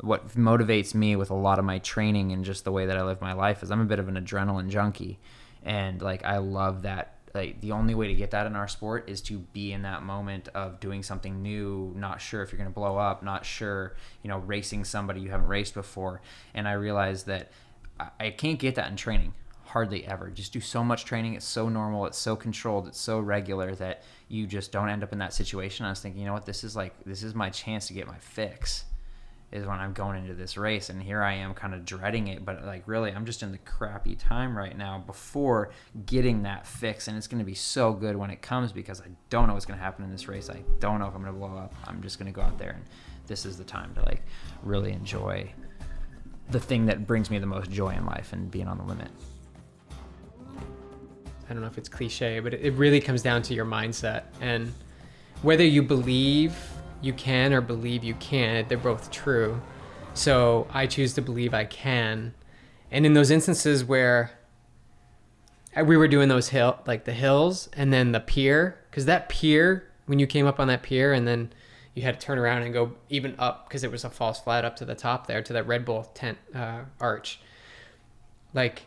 what motivates me with a lot of my training and just the way that I live my life is I'm a bit of an adrenaline junkie. And like, I love that. Like, the only way to get that in our sport is to be in that moment of doing something new, not sure if you're going to blow up, not sure, racing somebody you haven't raced before. And I realized that I can't get that in training, hardly ever. Just do so much training. It's so normal. It's so controlled. It's so regular that you just don't end up in that situation. I was thinking, you know what, this is my chance to get my fix, is when I'm going into this race. And here I am kind of dreading it, but like, really, I'm just in the crappy time right now before getting that fix. And it's going to be so good when it comes, because I don't know what's going to happen in this race. I don't know if I'm going to blow up. I'm just going to go out there, and this is the time to like really enjoy the thing that brings me the most joy in life, and being on the limit. I don't know if it's cliche, but it really comes down to your mindset, and whether you believe you can or believe you can't, they're both true. So I choose to believe I can. And in those instances where we were doing those the hills and then the pier, because that pier, when you came up on that pier and then you had to turn around and go even up, because it was a false flat up to the top there, to that Red Bull tent arch. Like,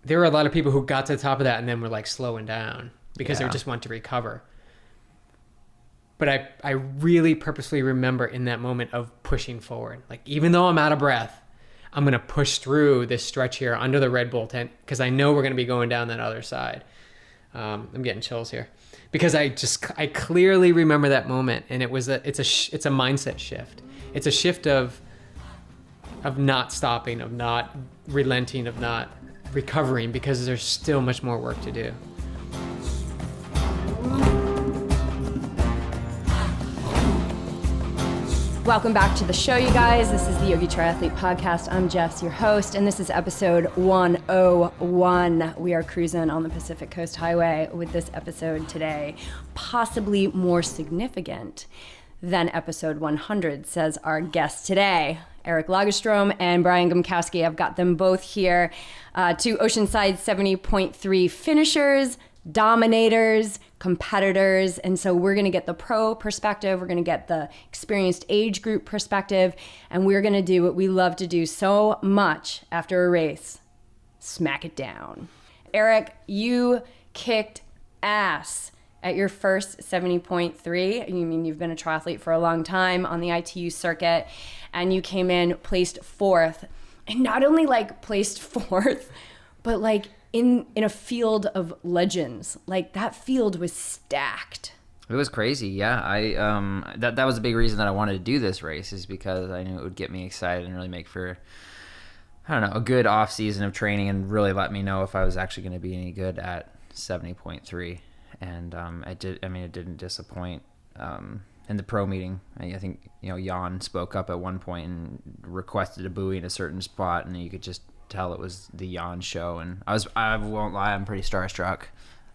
there were a lot of people who got to the top of that and then were like slowing down because they just want to recover. But I really purposely remember in that moment of pushing forward. Like, even though I'm out of breath, I'm going to push through this stretch here under the Red Bull tent, because I know we're going to be going down that other side. I'm getting chills here because I clearly remember that moment, and it's a mindset shift. It's a shift of not stopping, of not relenting, of not recovering, because there's still much more work to do. Welcome back to the show, you guys. This is the Yogi Triathlete Podcast. I'm Jess, your host, and this is episode 101. We are cruising on the Pacific Coast Highway with this episode today, possibly more significant than episode 100, says our guest today, Eric Lagerstrom and Brian Gumkowski. I've got them both here, two Oceanside 70.3 finishers, dominators, competitors. And so we're going to get the pro perspective. We're going to get the experienced age group perspective. And we're going to do what we love to do so much after a race: smack it down. Eric, you kicked ass at your first 70.3. You mean you've been a triathlete for a long time on the ITU circuit, and you came in, placed fourth. And not only like placed fourth, but like in a field of legends. Like, that field was stacked. It was crazy, yeah. That was a big reason that I wanted to do this race, is because I knew it would get me excited and really make for, I don't know, a good off season of training, and really let me know if I was actually going to be any good at 70.3. And it didn't disappoint. In the pro meeting, I think Jan spoke up at one point and requested a buoy in a certain spot, and you could just tell it was the Jan show. And I won't lie, I'm pretty starstruck.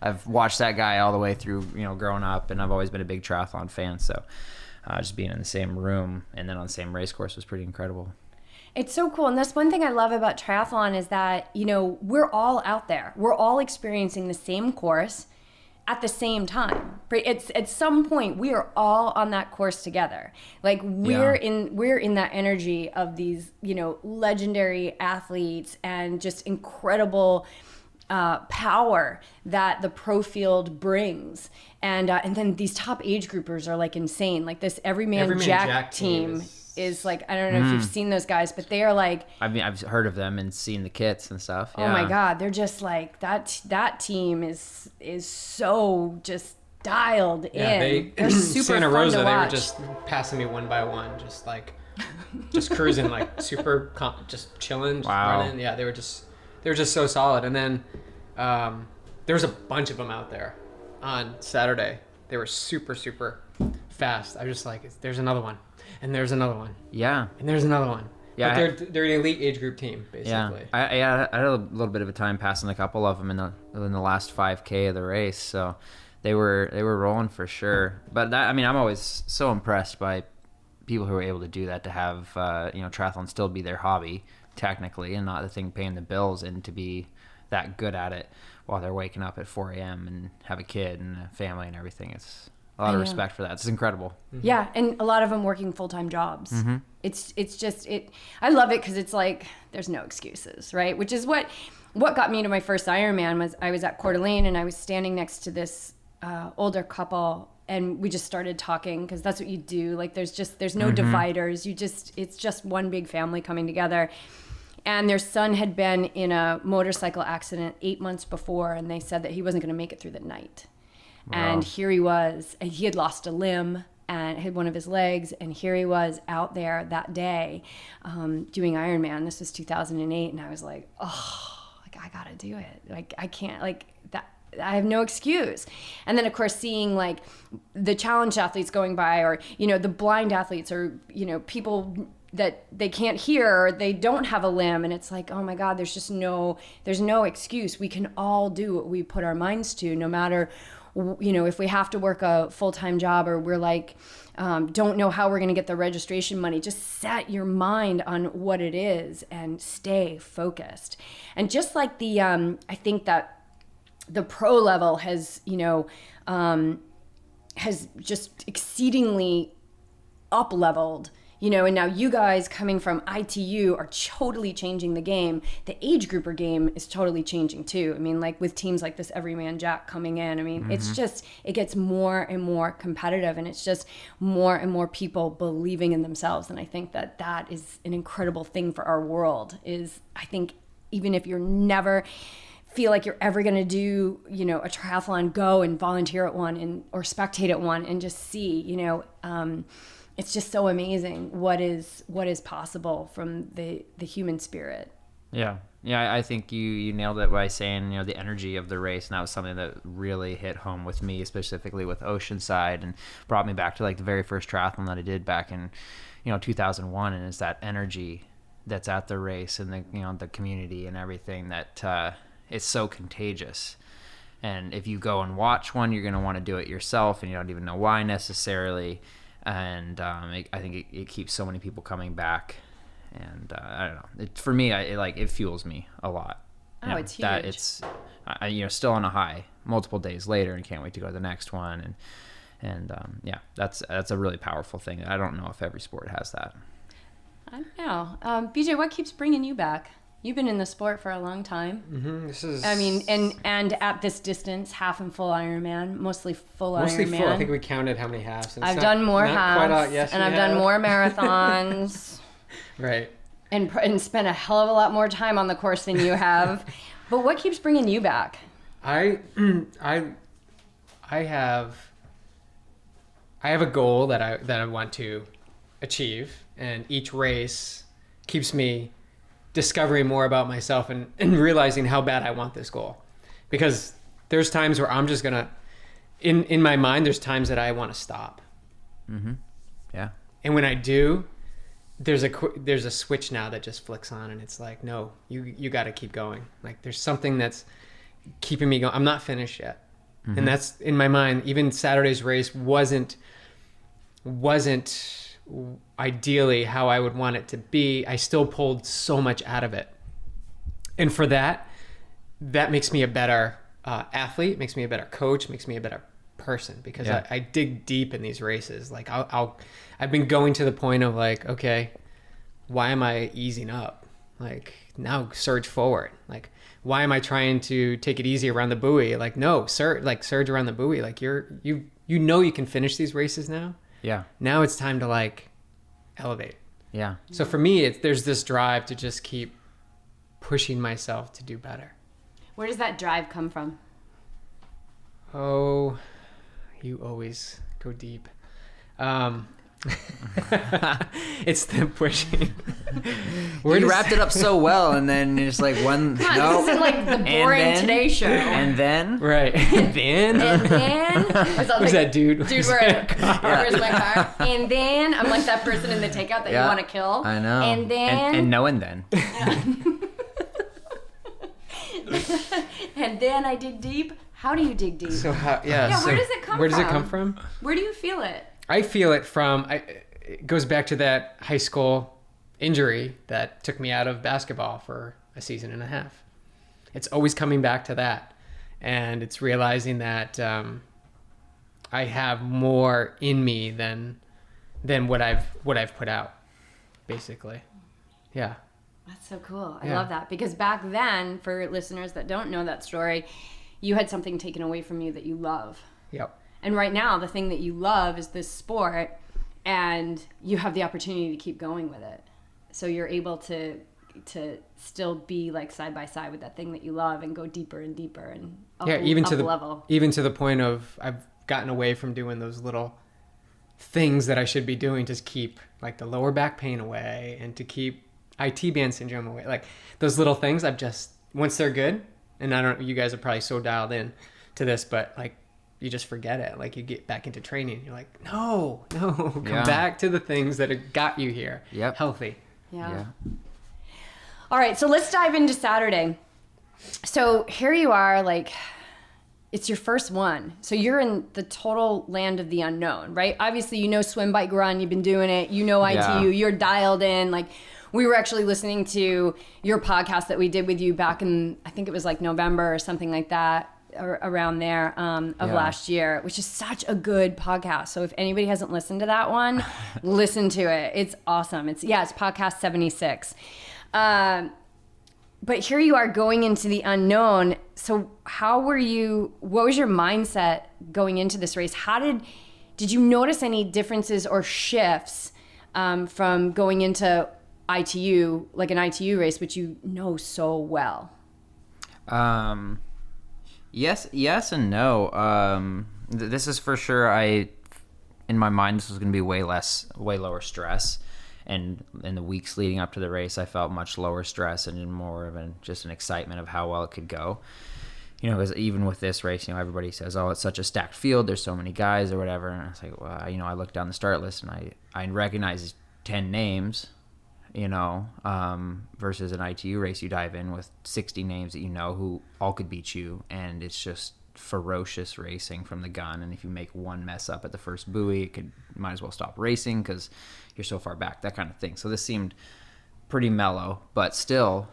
I've watched that guy all the way through, growing up, and I've always been a big triathlon fan. So just being in the same room and then on the same race course was pretty incredible. It's so cool. And that's one thing I love about triathlon, is that, we're all out there. We're all experiencing the same course at the same time. It's at some point we are all on that course together. Like, we're in that energy of these, legendary athletes, and just incredible power that the pro field brings. And then these top age groupers are like insane. Like, this Everyman Jack team is like, I don't know if you've seen those guys, but they are like, I've heard of them and seen the kits and stuff. Yeah. Oh my God, they're just like that team is so just dialed in. They're super Santa fun Rosa, to they watch. were just passing me one by one, just cruising, like super just chilling, just running. Yeah, they were just so solid. And then there was a bunch of them out there on Saturday. They were super fast. I was just like, there's another one. And there's another one. Yeah. And there's another one. Yeah. But they're an elite age group team, basically. Yeah. I had a little bit of a time passing a couple of them in the last 5K of the race, so they were rolling for sure. But I'm always so impressed by people who are able to do that, to have triathlon still be their hobby technically, and not the thing paying the bills, and to be that good at it while they're waking up at 4 a.m. and have a kid and a family and everything. a lot of respect for that. It's incredible. Yeah, and a lot of them working full-time jobs. It's just I love it because it's like there's no excuses, right? Which is what got me to my first Ironman. Was I was at Coeur d'Alene and I was standing next to this older couple, and we just started talking because that's what you do. Like there's no dividers. It's just one big family coming together. And their son had been in a motorcycle accident 8 months before, and they said that he wasn't going to make it through the night. Wow. And here he was, and he had lost a limb and had one of his legs, and here he was out there that day doing Ironman. This was 2008, and I was like, oh, like I gotta do it. Like I can't, like that. I have no excuse. And then of course seeing like the challenge athletes going by, or the blind athletes, or people that they can't hear, or they don't have a limb, and it's like, oh my God, there's no excuse. We can all do what we put our minds to, no matter if we have to work a full-time job, or we're like don't know how we're going to get the registration money. Just set your mind on what it is and stay focused. And just like the I think that the pro level has just exceedingly up leveled. And now you guys coming from ITU are totally changing the game. The age grouper game is totally changing too. I mean, like with teams like this Everyman Jack coming in, I mean, it's just, it gets more and more competitive, and it's just more and more people believing in themselves. And I think that is an incredible thing for our world. I think even if you're never feel like you're ever going to do, a triathlon, go and volunteer at one or spectate at one and just see, it's just so amazing what is possible from the human spirit. Yeah, I think you nailed it by saying the energy of the race, and that was something that really hit home with me, specifically with Oceanside, and brought me back to like the very first triathlon that I did back in 2001, and it's that energy that's at the race and the community and everything that it's so contagious. And if you go and watch one, you're going to want to do it yourself, and you don't even know why necessarily. And I think it keeps so many people coming back, and I don't know. For me, it fuels me a lot. It's huge. That it's still on a high multiple days later, and can't wait to go to the next one. And that's a really powerful thing. I don't know if every sport has that. I don't know. BJ, what keeps bringing you back? You've been in the sport for a long time. This is. I mean, and at this distance, half and full Ironman, mostly full Ironman. Mostly full. I think we counted how many halves. I've done more halves, and I've done more marathons. Right. And spent a hell of a lot more time on the course than you have. But what keeps bringing you back? I have a goal that I want to achieve, and each race keeps me discovering more about myself and realizing how bad I want this goal. Because there's times where I'm just gonna, in my mind, there's times that I want to stop. Yeah. And when I do, there's a switch now that just flicks on, and it's like, no, you got to keep going. Like there's something that's keeping me going. I'm not finished yet. And that's in my mind. Even Saturday's race wasn't ideally how I would want it to be. I still pulled so much out of it, and for that makes me a better athlete, makes me a better coach, makes me a better person, because I dig deep in these races. Like I've been going to the point of like, okay, why am I easing up? Like now surge forward. Like why am I trying to take it easy around the buoy? Like no, surge around the buoy. Like you can finish these races now. Yeah. Now it's time to like elevate. Yeah. So for me, there's this drive to just keep pushing myself to do better. Where does that drive come from? Oh, you always go deep. It's the pushing. You wrapped it up so well, and then you're just like one. Come on, this isn't like the boring Today Show. And then, right? And then, who's that dude? Dude, where's my car? And then I'm like that person in the takeout that you want to kill. I know. And then, and no, and then. And then I dig deep. How do you dig deep? So how? Where does it come from? Where does it come from? Where do you feel it? I feel it from. It goes back to that high school injury that took me out of basketball for a season and a half. It's always coming back to that, and it's realizing that I have more in me than what I've put out, basically. Yeah. That's so cool. I love that, because back then, for listeners that don't know that story, you had something taken away from you that you love. Yep. And right now, the thing that you love is this sport, and you have the opportunity to keep going with it. So you're able to still be like side by side with that thing that you love and go deeper and deeper and up level. Even to the point of I've gotten away from doing those little things that I should be doing to keep like the lower back pain away and to keep IT band syndrome away. Like those little things, I've just, once they're good, and I don't, you guys are probably so dialed in to this, but like you just forget it. Like you get back into training. You're like, no, come back to the things that have got you here. Yep. Healthy. Yeah. All right. So let's dive into Saturday. So here you are, like, it's your first one. So you're in the total land of the unknown, right? Obviously, you know, swim, bike, run, you've been doing it. You know, ITU, you're dialed in. Like, we were actually listening to your podcast that we did with you back in, I think it was like November or something like that, or around there, of last year, which is such a good podcast. So if anybody hasn't listened to that one, listen to it. It's awesome. It's podcast 76. But here you are going into the unknown. So what was your mindset going into this race? Did you notice any differences or shifts from going into ITU, like an ITU race, which you know so well? Yes and no. This is for sure. In my mind, this was going to be way lower stress. And in the weeks leading up to the race, I felt much lower stress and more of just an excitement of how well it could go. You know, because even with this race, you know, everybody says, oh, it's such a stacked field. There's so many guys or whatever. And I was like, well, you know, I looked down the start list and I recognized 10 names, you know, versus an ITU race, you dive in with 60 names that you know who all could beat you. And it's just ferocious racing from the gun. And if you make one mess up at the first buoy, might as well stop racing because you're so far back, that kind of thing. So this seemed pretty mellow, but still,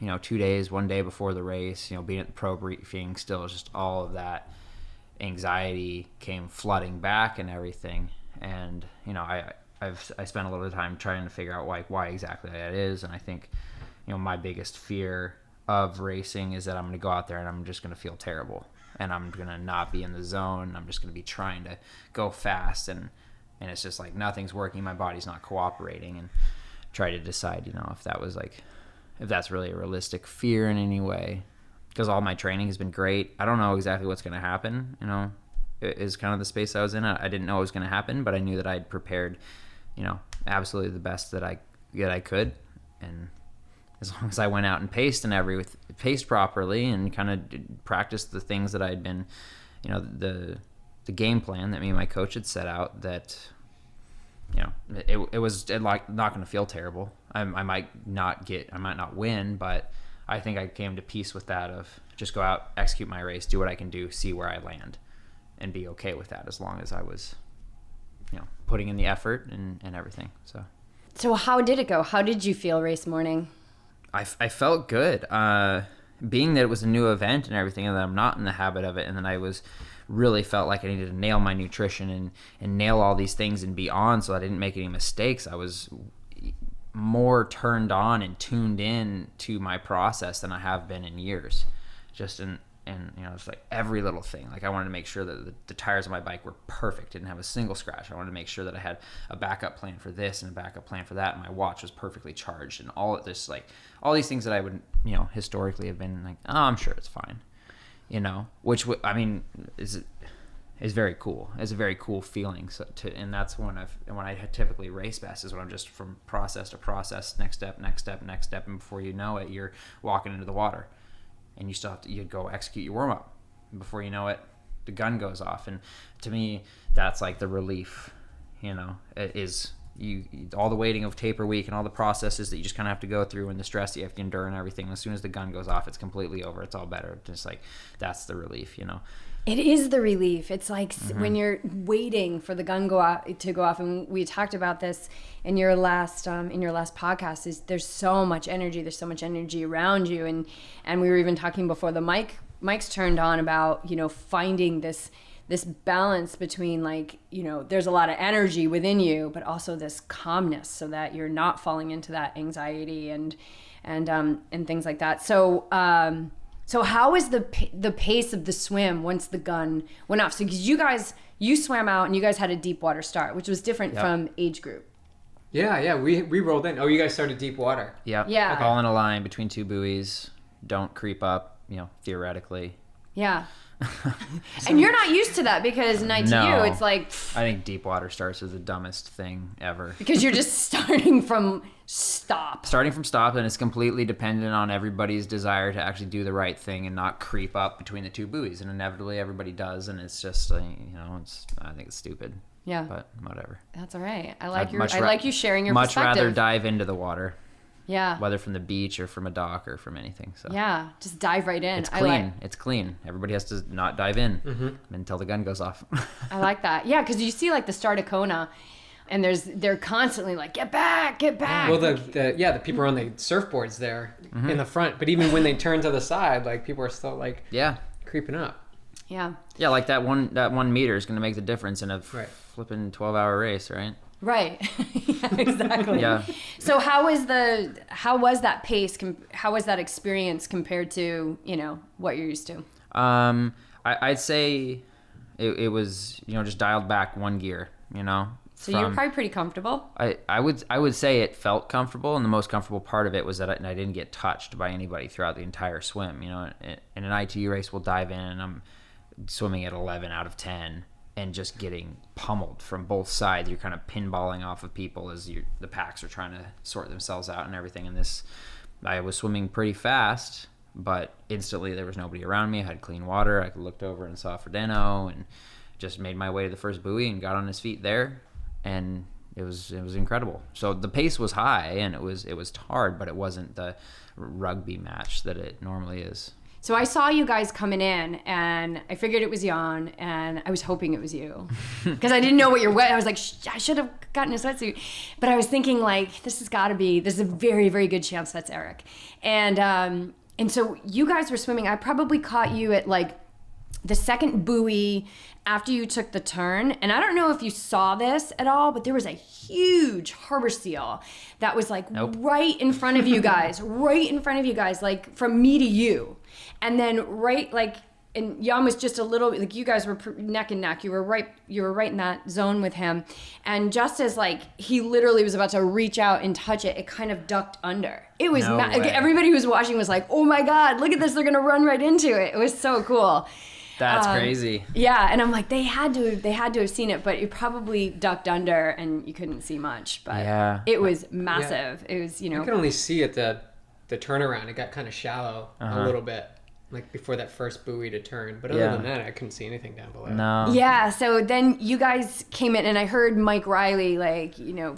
you know, 2 days, 1 day before the race, you know, being at the pro briefing, still just all of that anxiety came flooding back and everything. And, you know, I spent a little bit of time trying to figure out why exactly that is. And I think, you know, my biggest fear of racing is that I'm going to go out there and I'm just going to feel terrible. And I'm going to not be in the zone. I'm just going to be trying to go fast. And it's just like nothing's working. My body's not cooperating. And try to decide, you know, if that's really a realistic fear in any way. Because all my training has been great. I don't know exactly what's going to happen, you know. It is kind of the space I was in. I didn't know it was going to happen, but I knew that I'd prepared, you know, absolutely the best that I could. And as long as I went out and paced properly and kind of practiced the things that I'd been, you know, the game plan that me and my coach had set out, that, you know, it was like not going to feel terrible. I might not win, but I think I came to peace with that of just go out, execute my race, do what I can do, see where I land, and be okay with that as long as I was, you know, putting in the effort and everything. So how did it go? How did you feel race morning? I felt good. Being that it was a new event and everything, and that I'm not in the habit of it, and then I really felt like I needed to nail my nutrition and nail all these things and be on so I didn't make any mistakes. I was more turned on and tuned in to my process than I have been in years. Just in you know, it's like every little thing. Like I wanted to make sure that the tires on my bike were perfect, didn't have a single scratch. I wanted to make sure that I had a backup plan for this and a backup plan for that, and my watch was perfectly charged, and all of this, like all these things that I would, you know, historically have been like, oh, I'm sure it's fine, you know, which I mean is very cool. It's a very cool feeling. And that's when I typically race best is when I'm just from process to process, next step, and before you know it, you're walking into the water. And you'd go execute your warm-up. Before you know it, the gun goes off. And to me, that's like the relief, you know, it is all the waiting of taper week and all the processes that you just kind of have to go through and the stress that you have to endure and everything. As soon as the gun goes off, it's completely over. It's all better. Just like, that's the relief, you know. It is the relief. It's like when you're waiting for the gun to go off, and we talked about this in your last podcast. Is there's so much energy. There's so much energy around you, and we were even talking before the mics turned on about, you know, finding this this balance between like, there's a lot of energy within you, but also this calmness so that you're not falling into that anxiety and things like that. So how is the pace of the swim once the gun went off? So because you swam out and you guys had a deep water start, which was different from age group. Yeah, we rolled in. Oh, you guys started deep water. Yep. Yeah. Okay. All in a line between two buoys. Don't creep up, theoretically. Yeah. And you're not used to that because to you, it's like... I think deep water starts is the dumbest thing ever. Because you're just starting from stop. And it's completely dependent on everybody's desire to actually do the right thing and not creep up between the two buoys. And inevitably everybody does, and it's just, I think it's stupid. Yeah. But whatever. That's all right. I like you sharing your much perspective. Much rather dive into the water. Yeah. Whether from the beach or from a dock or from anything. So yeah, just dive right in. It's clean. It's clean. Everybody has to not dive in until the gun goes off. I like that. Yeah, because you see like the start of Kona, and they're constantly like, get back. Well, the people are on the surfboards there in the front, but even when they turn to the side, like people are still like creeping up. Yeah. Yeah, like that 1 meter is going to make the difference in a flipping 12-hour race, right? Right. Yeah, exactly. Yeah. So how was that pace? How was that experience compared to, what you're used to? I'd say it was, just dialed back one gear, So you're probably pretty comfortable? I would say it felt comfortable, and the most comfortable part of it was that I didn't get touched by anybody throughout the entire swim. In an ITU race, we'll dive in, and I'm swimming at 11 out of 10. And just getting pummeled from both sides. You're kind of pinballing off of people as the packs are trying to sort themselves out and everything. And I was swimming pretty fast, but instantly there was nobody around me. I had clean water. I looked over and saw Frodeno and just made my way to the first buoy and got on his feet there. And it was incredible. So the pace was high and it was hard, but it wasn't the rugby match that it normally is. So I saw you guys coming in, and I figured it was Jan, and I was hoping it was you, because I didn't know what you're wearing. I was like, I should have gotten a sweatsuit, but I was thinking like, this is a very, very good chance that's Eric, and so you guys were swimming. I probably caught you at like the second buoy after you took the turn, and I don't know if you saw this at all, but there was a huge harbor seal that was like right in front of you guys, like from me to you. And then and Jan was just a little, like you guys were neck and neck. You were right in that zone with him. And just as like, he literally was about to reach out and touch it, it kind of ducked under. It was, everybody who was watching was like, oh my God, look at this. They're going to run right into it. It was so cool. That's crazy. Yeah. And I'm like, they had to have seen it, but it probably ducked under and you couldn't see much, but it was massive. Yeah. It was, I could only see at the turnaround. It got kind of shallow a little bit. Like before that first buoy to turn. But other than that, I couldn't see anything down below. No. Yeah, so then you guys came in and I heard Mike Riley, like,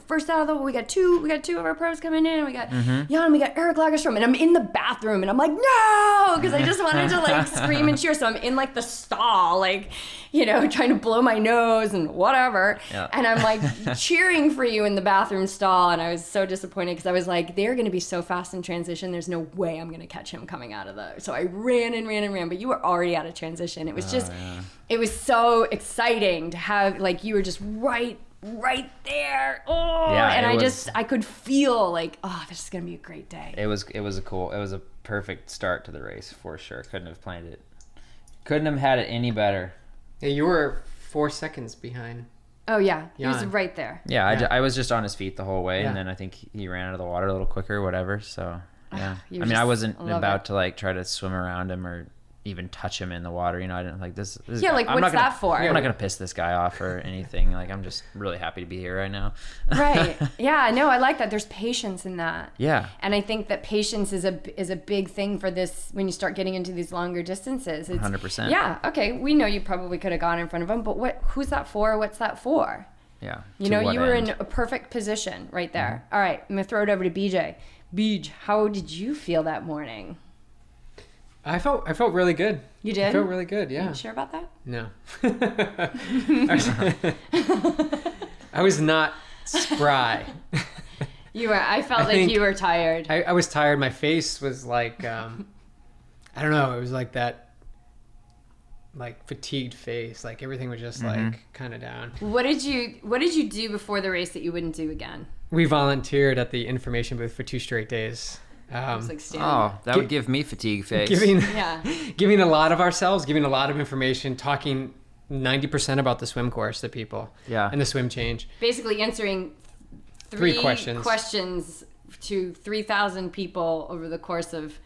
first out of the, we got two of our pros coming in. We got Jan, we got Eric Lagerstrom. And I'm in the bathroom and I'm like, no! Because I just wanted to like scream and cheer. So I'm in like the stall, like, trying to blow my nose and whatever. Yeah. And I'm like cheering for you in the bathroom stall. And I was so disappointed because I was like, they're going to be so fast in transition. There's no way I'm going to catch him coming out of the, so I ran, but you were already out of transition. It was it was so exciting to have, like, you were just right there. Oh, yeah, and I could feel like, oh, this is going to be a great day. It was a perfect start to the race for sure. Couldn't have planned it. Couldn't have had it any better. Yeah, you were 4 seconds behind. Oh yeah, he Jan. was right there. Yeah, I was just on his feet the whole way, and then I think he ran out of the water a little quicker, whatever. So yeah, I wasn't about to like try to swim around him or even touch him in the water. I didn't like this. Yeah, like what's that for? I'm not gonna piss this guy off or anything. Like I'm just really happy to be here right now. Right. Yeah. No, I like that. There's patience in that. Yeah. And I think that patience is a big thing for this when you start getting into these longer distances. It's 100%. Yeah. Okay. We know you probably could have gone in front of him, but who's that for? What's that for? Yeah. You were in a perfect position right there. Mm-hmm. All right. I'm gonna throw it over to BJ. Beej, how did you feel that morning? I felt really good. You did? I felt really good, yeah. You sure about that? No. I was not spry. You were. I felt like you were tired. I was tired. My face was like, I don't know. It was like that like fatigued face. Like everything was just like kind of down. What did you do before the race that you wouldn't do again? We volunteered at the information booth for 2 straight days. Like that would give me fatigue face. Giving a lot of ourselves, giving a lot of information, talking 90% about the swim course to people. Yeah. And the swim change. Basically answering three questions to 3,000 people over the course of,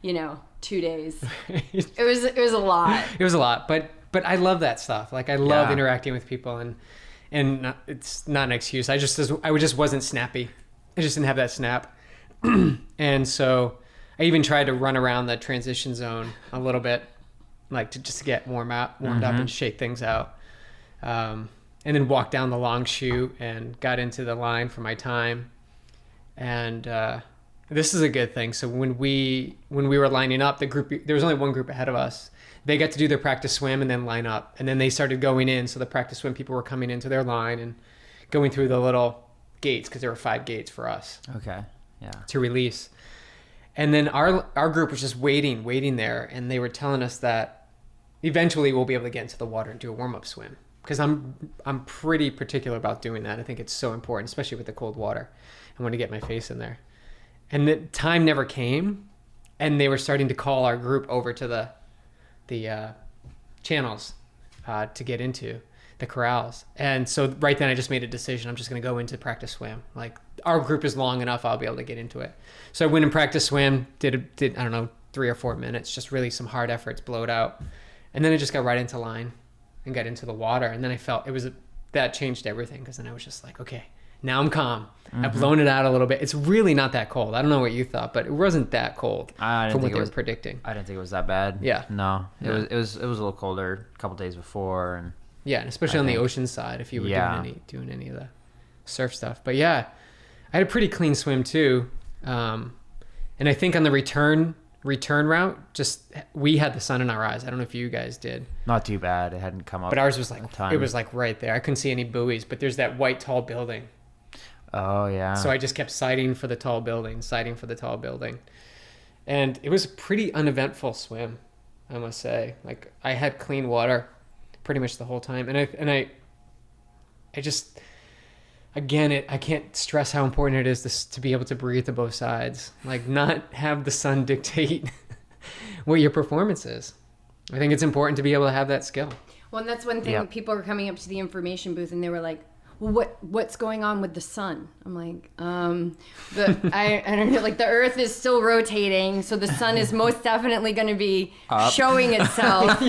2 days. It was a lot. It was a lot, but I love that stuff. Like I love interacting with people, and it's not an excuse. I just wasn't snappy. I just didn't have that snap. And so I even tried to run around the transition zone a little bit, like to get warmed up and shake things out. And then walk down the long chute and got into the line for my time. And this is a good thing. So when we were lining up, there was only one group ahead of us. They got to do their practice swim and then line up. And then they started going in. So the practice swim people were coming into their line and going through the little gates, because there were 5 gates for us. Okay. Yeah. To release. And then our group was just waiting there, and they were telling us that eventually we'll be able to get into the water and do a warm-up swim, because I'm pretty particular about doing that. I think it's so important, especially with the cold water. I want to get my face in there. And the time never came, and they were starting to call our group over to the channels to get into the corrals. And so right then I just made a decision. I'm just going to go into practice swim. Like, our group is long enough, I'll be able to get into it. So I went and practice swim, did I don't know, 3 or 4 minutes, just really some hard efforts, blowed out. And then I just got right into line and got into the water. And then I felt that changed everything, because then I was just like, okay, now I'm calm. I've blown it out a little bit. It's really not that cold. I don't know what you thought, but it wasn't that cold from what they were predicting. I didn't think it was that bad. Yeah. No. It was a little colder a couple days before, and yeah, and especially on the ocean side, if you were doing any of the surf stuff. But yeah, I had a pretty clean swim too. And I think on the return route, we had the sun in our eyes. I don't know if you guys did. Not too bad. It hadn't come up. But ours was like, it was like right there. I couldn't see any buoys, but there's that white tall building. Oh yeah. So I just kept sighting for the tall building. And it was a pretty uneventful swim, I must say. Like, I had clean water pretty much the whole time. And I just, again, I can't stress how important it is to be able to breathe to both sides. Like, not have the sun dictate what your performance is. I think it's important to be able to have that skill. Well, and that's one thing. Yep. People were coming up to the information booth and they were like, well, what's going on with the sun? I'm like, I don't know, like, the earth is still rotating, so the sun is most definitely going to be showing itself.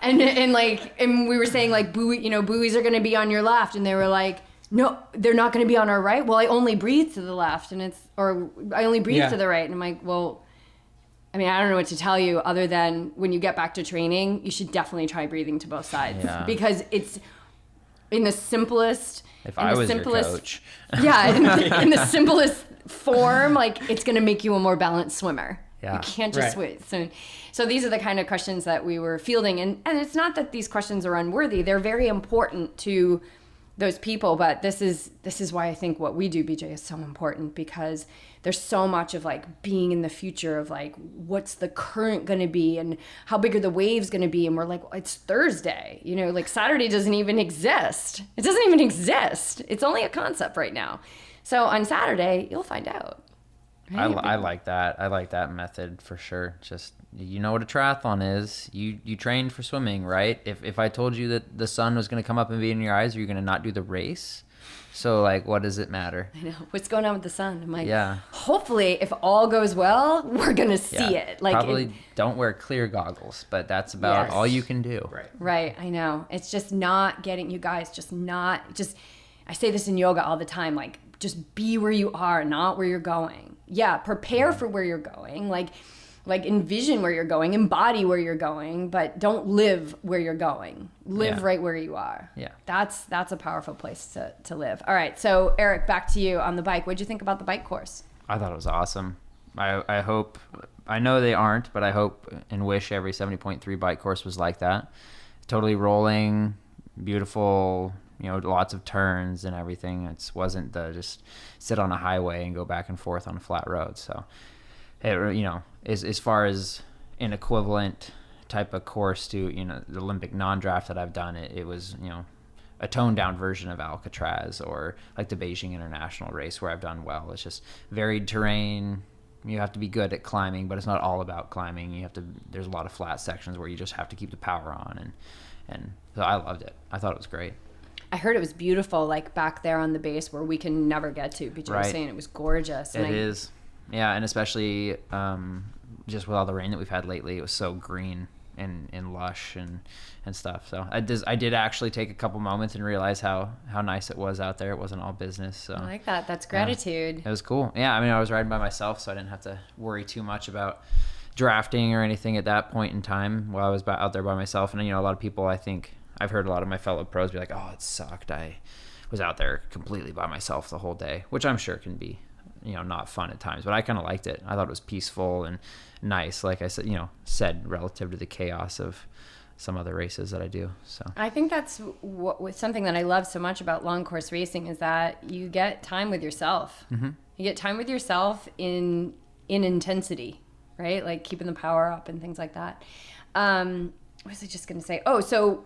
And we were saying, like, buoys are going to be on your left, and they were like, no, they're not going to be on our right. Well, I only breathe to the left, or I only breathe to the right. And I'm like, well, I mean, I don't know what to tell you other than when you get back to training, you should definitely try breathing to both sides, because it's in the simplest. If I was your coach. Yeah, in the simplest form, like, it's going to make you a more balanced swimmer. Yeah. You can't just swim. So these are the kind of questions that we were fielding. And it's not that these questions are unworthy. They're very important to those people. But this is why I think what we do, BJ, is so important, because there's so much of, like, being in the future of, like, what's the current going to be and how big are the waves going to be. And we're like, well, it's Thursday, like, Saturday doesn't even exist. It doesn't even exist. It's only a concept right now. So on Saturday, you'll find out. Right? I like that. I like that method for sure. Just, you know what a triathlon is. You trained for swimming, right? If I told you that the sun was going to come up and be in your eyes, are you going to not do the race? So, like, what does it matter? I know. What's going on with the sun? I'm like, hopefully, if all goes well, we're going to see it. Like, probably don't wear clear goggles, but that's about all you can do. Right. I know. It's just not getting, you guys, I say this in yoga all the time, like, just be where you are, not where you're going. Yeah, prepare for where you're going. Like envision where you're going, embody where you're going, but don't live where you're going. Live right where you are. Yeah. That's a powerful place to live. All right, so Eric, back to you on the bike. What'd you think about the bike course? I thought it was awesome. I hope, I know they aren't, but I hope and wish every 70.3 bike course was like that. Totally rolling, beautiful, lots of turns and everything. It wasn't just sit on a highway and go back and forth on a flat road. So, as far as an equivalent type of course to, the Olympic non-draft that I've done, it was, a toned down version of Alcatraz, or like the Beijing International race where I've done well. It's just varied terrain. You have to be good at climbing, but it's not all about climbing. There's a lot of flat sections where you just have to keep the power on. And so I loved it. I thought it was great. I heard it was beautiful, like back there on the base where we can never get to. But you were saying it was gorgeous. It is. Yeah. And especially just with all the rain that we've had lately, it was so green and lush and stuff. So I did actually take a couple moments and realize how nice it was out there. It wasn't all business. So I like that. That's gratitude. It was cool. Yeah, I mean, I was riding by myself, so I didn't have to worry too much about drafting or anything at that point in time while I was out there by myself. And a lot of people, I think I've heard a lot of my fellow pros be like, "Oh, it sucked. I was out there completely by myself the whole day," which I'm sure can be not fun at times, but I kind of liked it. I thought it was peaceful and nice, like I said, relative to the chaos of some other races that I do. So I think that's something that I love so much about long course racing, is that you get time with yourself. Mm-hmm. You get time with yourself in intensity, right? Like keeping the power up and things like that. What was I just going to say? Oh, so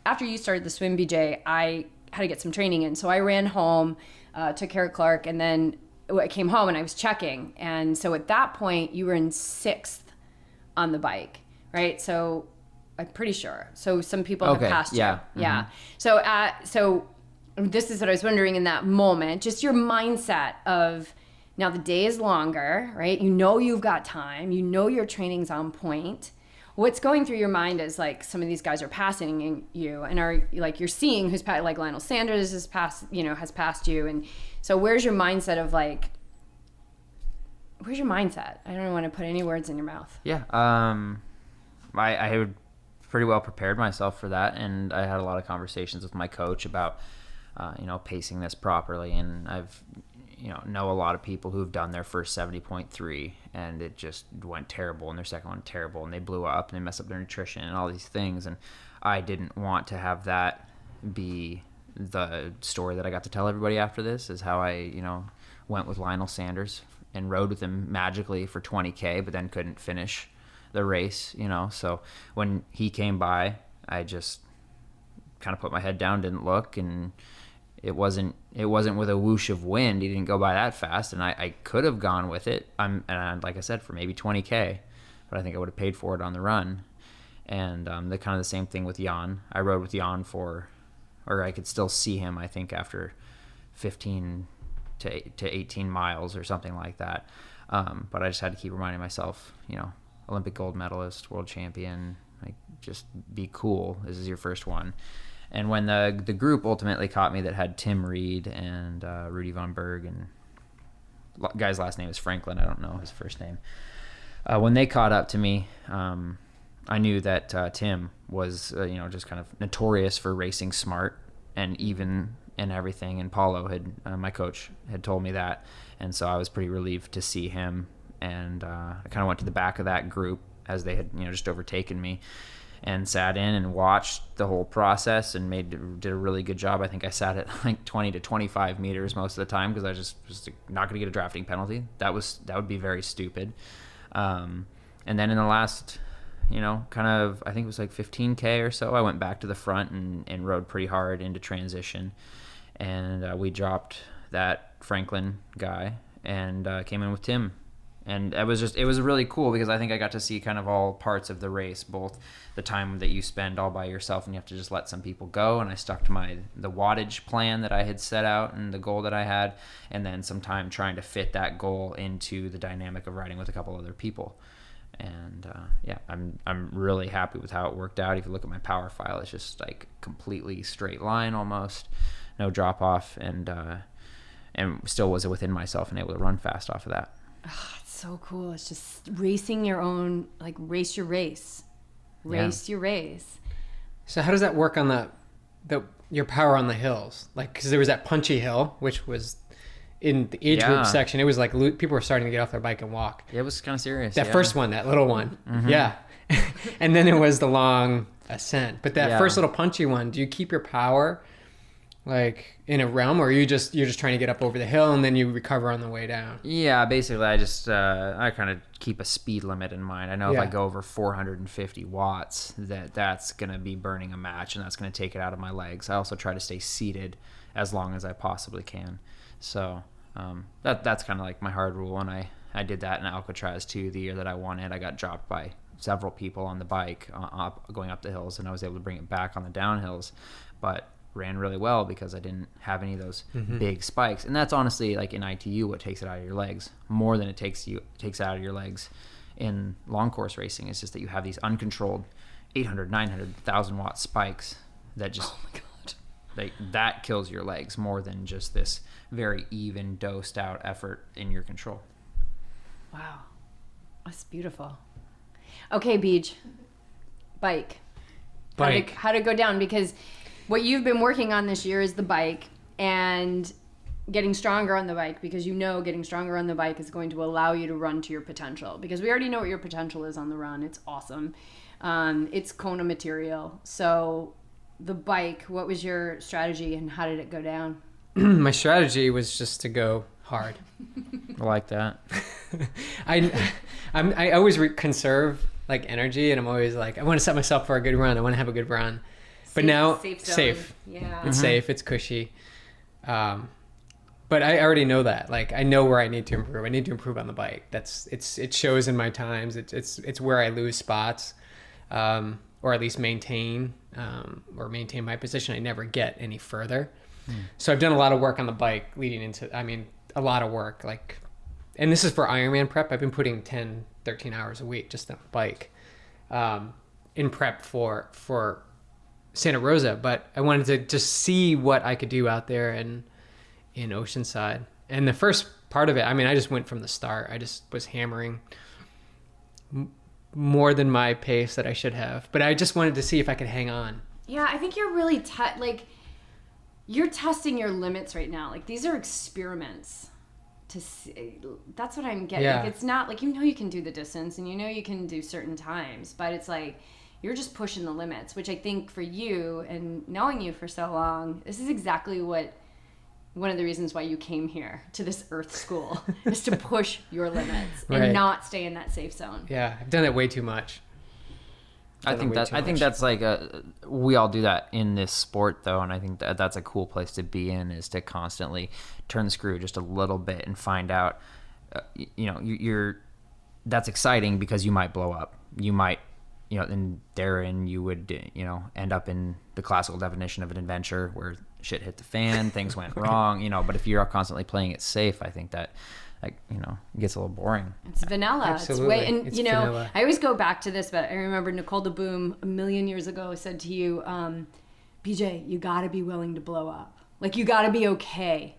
after you started the swim, BJ, I had to get some training in. So I ran home, took care of Clark, and then I came home and I was checking. And so at that point you were in 6th on the bike, right? So I'm pretty sure. So some people have passed you. Mm-hmm. Yeah. So this is what I was wondering in that moment, just your mindset of, now the day is longer, right? You've got time, your training's on point. What's going through your mind as like some of these guys are passing you, and are like, you're seeing who's like Lionel Sanders has passed you, and so where's your mindset of like, where's your mindset? I don't want to put any words in your mouth. Yeah, I had pretty well prepared myself for that, and I had a lot of conversations with my coach about pacing this properly, and I've know a lot of people who've done their first 70.3 and it just went terrible, and their second one terrible, and they blew up and they messed up their nutrition and all these things. And I didn't want to have that be the story that I got to tell everybody after this, is how I, went with Lionel Sanders and rode with him magically for 20K, but then couldn't finish the race, So when he came by, I just kind of put my head down, didn't look, and it wasn't with a whoosh of wind. He didn't go by that fast, and I could have gone with it. And like I said, for maybe 20K, but I think I would have paid for it on the run. And the kind of the same thing with Jan. I rode with Jan or I could still see him, I think, after 15 to 18 miles or something like that. But I just had to keep reminding myself, Olympic gold medalist, world champion, like, just be cool. This is your first one. And when the group ultimately caught me, that had Tim Reed and Rudy Von Berg, and guy's last name is Franklin, I don't know his first name. When they caught up to me, I knew that Tim was just kind of notorious for racing smart and even and everything. And Paulo my coach had told me that, and so I was pretty relieved to see him. And I kind of went to the back of that group as they had just overtaken me, and sat in and watched the whole process and did a really good job. I think I sat at like 20 to 25 meters most of the time, because I just was not going to get a drafting penalty. That would be very stupid. And then in the last, kind of, I think it was like 15K or so, I went back to the front and rode pretty hard into transition. And we dropped that Franklin guy and came in with Tim. And it was really cool, because I think I got to see kind of all parts of the race, both the time that you spend all by yourself and you have to just let some people go. And I stuck to the wattage plan that I had set out and the goal that I had, and then some time trying to fit that goal into the dynamic of riding with a couple other people. And I'm really happy with how it worked out. If you look at my power file, it's just like completely straight line, almost no drop off, and still was within myself and able to run fast off of that. Oh, it's so cool. It's just racing your own, like, race your race. Your race. So how does that work on your power on the hills? Like, because there was that punchy hill, which was in the age group section. It was like people were starting to get off their bike and walk. It was kind of serious. That first one, that little one. Mm-hmm. Yeah. And then it was the long ascent. But that first little punchy one, do you keep your power like in a realm, or you're just trying to get up over the hill and then you recover on the way down? Yeah, basically I just I kind of keep a speed limit in mind. I know if I Yeah. go over 450 watts, that's going to be burning a match, and that's going to take it out of my legs. I also try to stay seated as long as I possibly can. So that's kind of like my hard rule, and I did that in Alcatraz too. The year that I won it, I got dropped by several people on the bike going up the hills, and I was able to bring it back on the downhills, but ran really well because I didn't have any of those big spikes. And that's honestly, like in ITU, what takes it out of your legs more than it takes it out of your legs in long course racing. It's just that you have these uncontrolled 800, 900, 1,000 watt spikes that just, oh my God, that kills your legs more than just this very even dosed out effort in your control. Wow. That's beautiful. Okay, Beej. Bike. How to go down, because what you've been working on this year is the bike and getting stronger on the bike, because getting stronger on the bike is going to allow you to run to your potential, because we already know what your potential is on the run. It's awesome. It's Kona material. So the bike, what was your strategy and how did it go down? My strategy was just to go hard. I like that. I always conserve like energy, and I'm always like, I want to set myself for a good run. I want to have a good run. But now, safe. Yeah. It's safe. It's cushy. But I already know that. Like, I know where I need to improve. I need to improve on the bike. It shows in my times. It's where I lose spots, or at least maintain my position. I never get any further. So I've done a lot of work on the bike leading into, a lot of work. Like, and this is for Ironman prep. I've been putting 10, 13 hours a week just on the bike, in prep for Santa Rosa. But I wanted to just see what I could do out there in Oceanside. And the first part of it, I just went from the start. I just was hammering more than my pace that I should have. But I just wanted to see if I could hang on. Yeah, I think you're really you're testing your limits right now. Like, these are experiments to see. That's what I'm getting. Yeah. Like, it's not like, you can do the distance and you can do certain times, but it's like you're just pushing the limits, which I think for you, and knowing you for so long, this is exactly one of the reasons why you came here to this Earth school is to push your limits and not stay in that safe zone. Yeah, I've done it way too much. I think that's like we all do that in this sport though, and I think that's a cool place to be in, is to constantly turn the screw just a little bit and find out, that's exciting because you might blow up. You might, and therein you would, end up in the classical definition of an adventure where shit hit the fan, things went wrong, but if you're constantly playing it safe, I think that, it gets a little boring. It's vanilla. Absolutely. It's vanilla. I always go back to this, but I remember Nicole de Boom a million years ago said to you, BJ, you got to be willing to blow up. Like, you got to be okay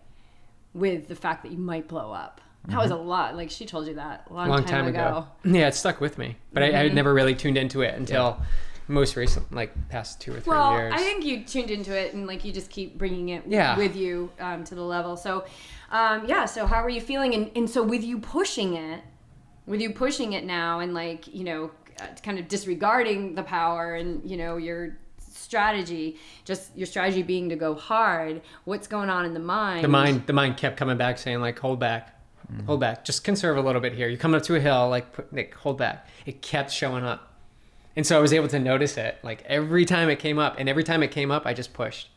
with the fact that you might blow up. That was a lot. Like, she told you that a long time ago. Yeah, it stuck with me. But I had never really tuned into it until most recent, past 2 or 3 years. I think you tuned into it and, you just keep bringing it with you to the level. So, so how are you feeling? And so with you pushing it now and, kind of disregarding the power and, your strategy, just your strategy being to go hard, what's going on in the mind? The mind kept coming back saying, hold back. Hold back. Just conserve a little bit here. You're coming up to a hill, hold back. It kept showing up. And so I was able to notice it, every time it came up. And every time it came up, I just pushed.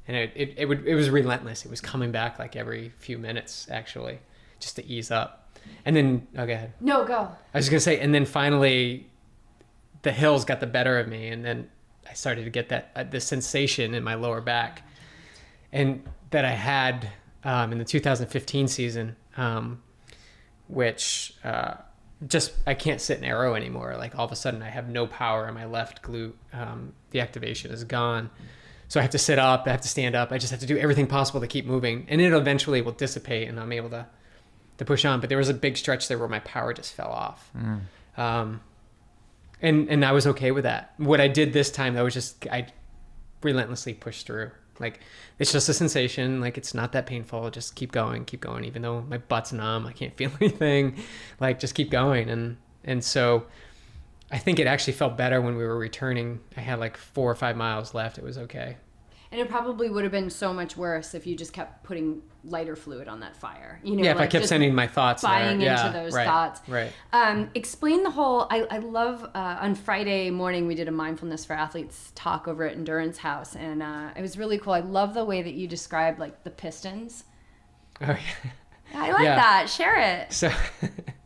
And it was relentless. It was coming back every few minutes, actually, just to ease up. And then, go ahead. No, go. I was going to say, and then finally, the hills got the better of me. And then I started to get the sensation in my lower back. And that I had in the 2015 season, which I can't sit and arrow anymore. All of a sudden I have no power in my left glute. The activation is gone. So I have to sit up, I have to stand up. I just have to do everything possible to keep moving. And it eventually will dissipate and I'm able to push on. But there was a big stretch there where my power just fell off. And I was okay with that. What I did this time, I relentlessly pushed through. It's just a sensation. It's not that painful. Just keep going, even though my butt's numb. I can't feel anything. Just keep going. And so I think it actually felt better when we were returning. I had 4 or 5 miles left. It was okay. And it probably would have been so much worse if you just kept putting lighter fluid on that fire. You know, Yeah, if I like kept just sending my thoughts buying there. into those thoughts. Right. Explain the whole. I love on Friday morning we did a mindfulness for athletes talk over at Endurance House, and it was really cool. I love the way that you described like the pistons. Oh yeah. I like that. Share it. So.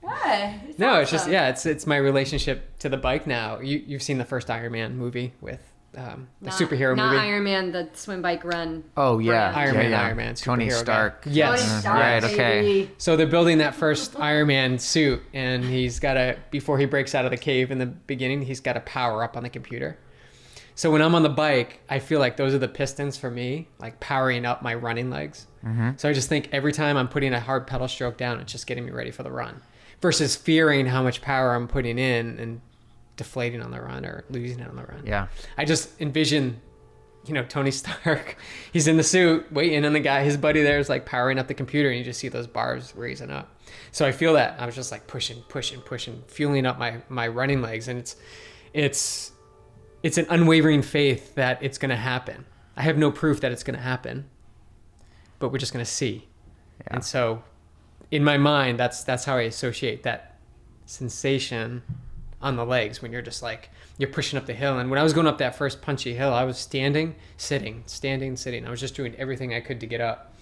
What? No, it's just it's my relationship to the bike now. You've seen the first Iron Man movie with the superhero not movie. Not Iron Man, the swim bike run. Oh yeah, brand. Iron Man, Tony Stark. Guy. Yes. Tony Stark, Right. Okay. baby. So they're building that first Iron Man suit, and he's got to, before he breaks out of the cave in the beginning, he's got to power up on the computer. So when I'm on the bike, I feel like those are the pistons for me, like powering up my running legs. Mm-hmm. So I just think every time I'm putting a hard pedal stroke down, it's just getting me ready for the run, versus fearing how much power I'm putting in and deflating on the run or losing it on the run. Yeah. I just envision, Tony Stark, he's in the suit waiting, and the guy, his buddy there is like powering up the computer, and you just see those bars raising up. So I feel that I was just like pushing, fueling up my running legs. And it's an unwavering faith that it's going to happen. I have no proof that it's going to happen, but we're just going to see. Yeah. And so in my mind, that's how I associate that sensation on the legs when you're just like, you're pushing up the hill. And when I was going up that first punchy hill, I was standing, sitting. I was just doing everything I could to get up.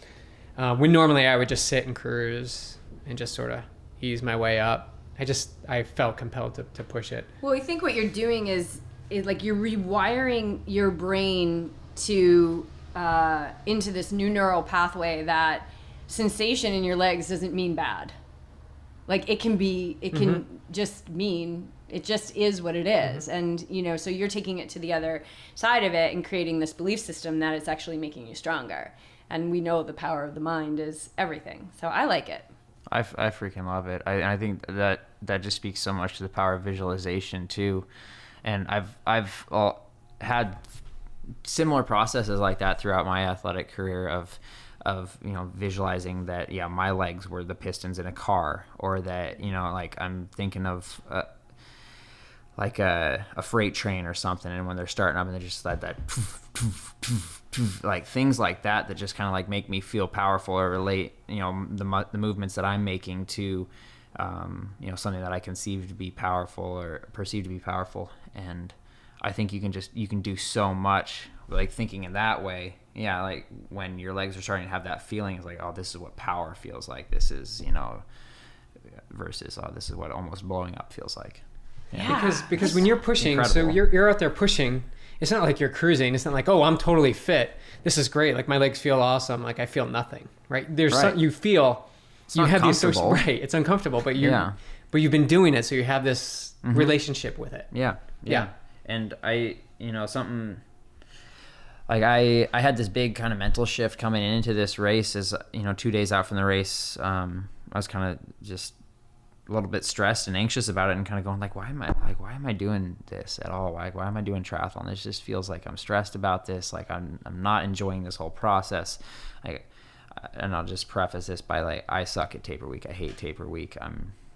When normally I would just sit and cruise and just sort of ease my way up. I felt compelled to push it. Well, I think what you're doing is like you're rewiring your brain to into this new neural pathway that sensation in your legs doesn't mean bad. Like it can just mean it just is what it is. And so you're taking it to the other side of it and creating this belief system that it's actually making you stronger. And we know the power of the mind is everything. So I like it. I freaking love it. I think that just speaks so much to the power of visualization too. And I've had similar processes like that throughout my athletic career of visualizing that my legs were the pistons in a car, or that like I'm thinking of like a freight train or something, and when they're starting up and they're just like that like things like that just kind of like make me feel powerful or relate the movements that I'm making to something that I conceive to be powerful or perceive to be powerful. And I think you can do so much like thinking in that way. Yeah, like when your legs are starting to have that feeling, it's like, oh, this is what power feels like. This is, versus, oh, this is what almost blowing up feels like. Yeah. Because when you're pushing, incredible. So you're out there pushing, it's not like you're cruising. It's not like, oh, I'm totally fit. This is great. Like my legs feel awesome. Like I feel nothing, right? There's right. you feel, it's you have these right. It's uncomfortable, but you've been doing it. So you have this relationship with it. Yeah. And I, something like I had this big kind of mental shift coming into this race as, 2 days out from the race. I was kind of just a little bit stressed and anxious about it and kind of going like, why am I doing this at all? Why am I doing triathlon? This just feels like I'm stressed about this. Like I'm not enjoying this whole process. And I'll just preface this by like, I suck at taper week. I hate taper week.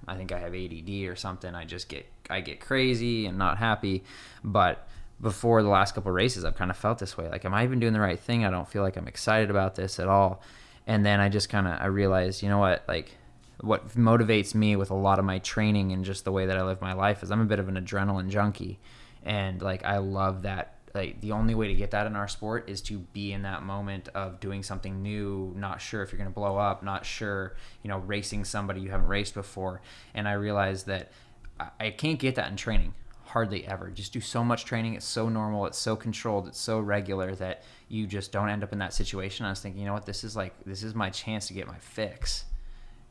I think I have ADD or something. I get crazy and not happy. But before the last couple of races, I've kind of felt this way. Like, am I even doing the right thing? I don't feel like I'm excited about this at all. And then I realized, you know what, like what motivates me with a lot of my training and just the way that I live my life is I'm a bit of an adrenaline junkie. And like, I love that. Like the only way to get that in our sport is to be in that moment of doing something new, not sure if you're going to blow up, not sure, racing somebody you haven't raced before. And I realized that I can't get that in training, hardly ever. Just do so much training. It's so normal. It's so controlled. It's so regular that you just don't end up in that situation. I was thinking, you know what, this is my chance to get my fix,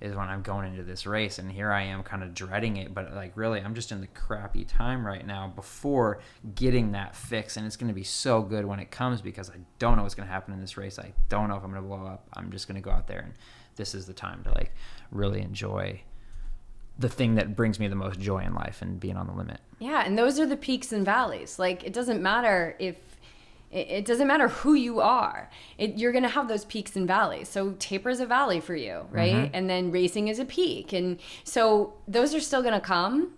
is when I'm going into this race. And here I am kind of dreading it, but like really I'm just in the crappy time right now before getting that fix. And it's going to be so good when it comes, because I don't know what's going to happen in this race. I don't know if I'm going to blow up. I'm just going to go out there, and this is the time to like really enjoy the thing that brings me the most joy in life, and being on the limit. Yeah. And those are the peaks and valleys. Like it doesn't matter who you are. You're going to have those peaks and valleys. So taper is a valley for you, right? Mm-hmm. And then racing is a peak. And so those are still going to come.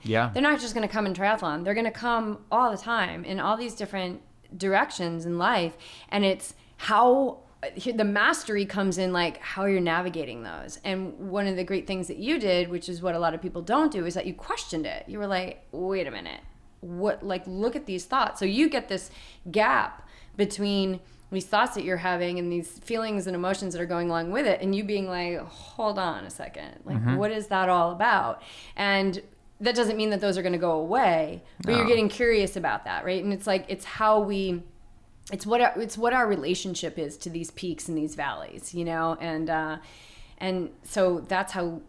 Yeah. They're not just going to come in triathlon. They're going to come all the time in all these different directions in life, and it's how the mastery comes in, like how you're navigating those. And one of the great things that you did, which is what a lot of people don't do, is that you questioned it. You were like, wait a minute, what, like, look at these thoughts. So you get this gap between these thoughts that you're having and these feelings and emotions that are going along with it, and you being like, hold on a second, like, what is that all about? And that doesn't mean that those are going to go away, but you're getting curious about that, right? And it's like, it's how we, it's what our relationship is to these peaks and these valleys, you know? And so that's how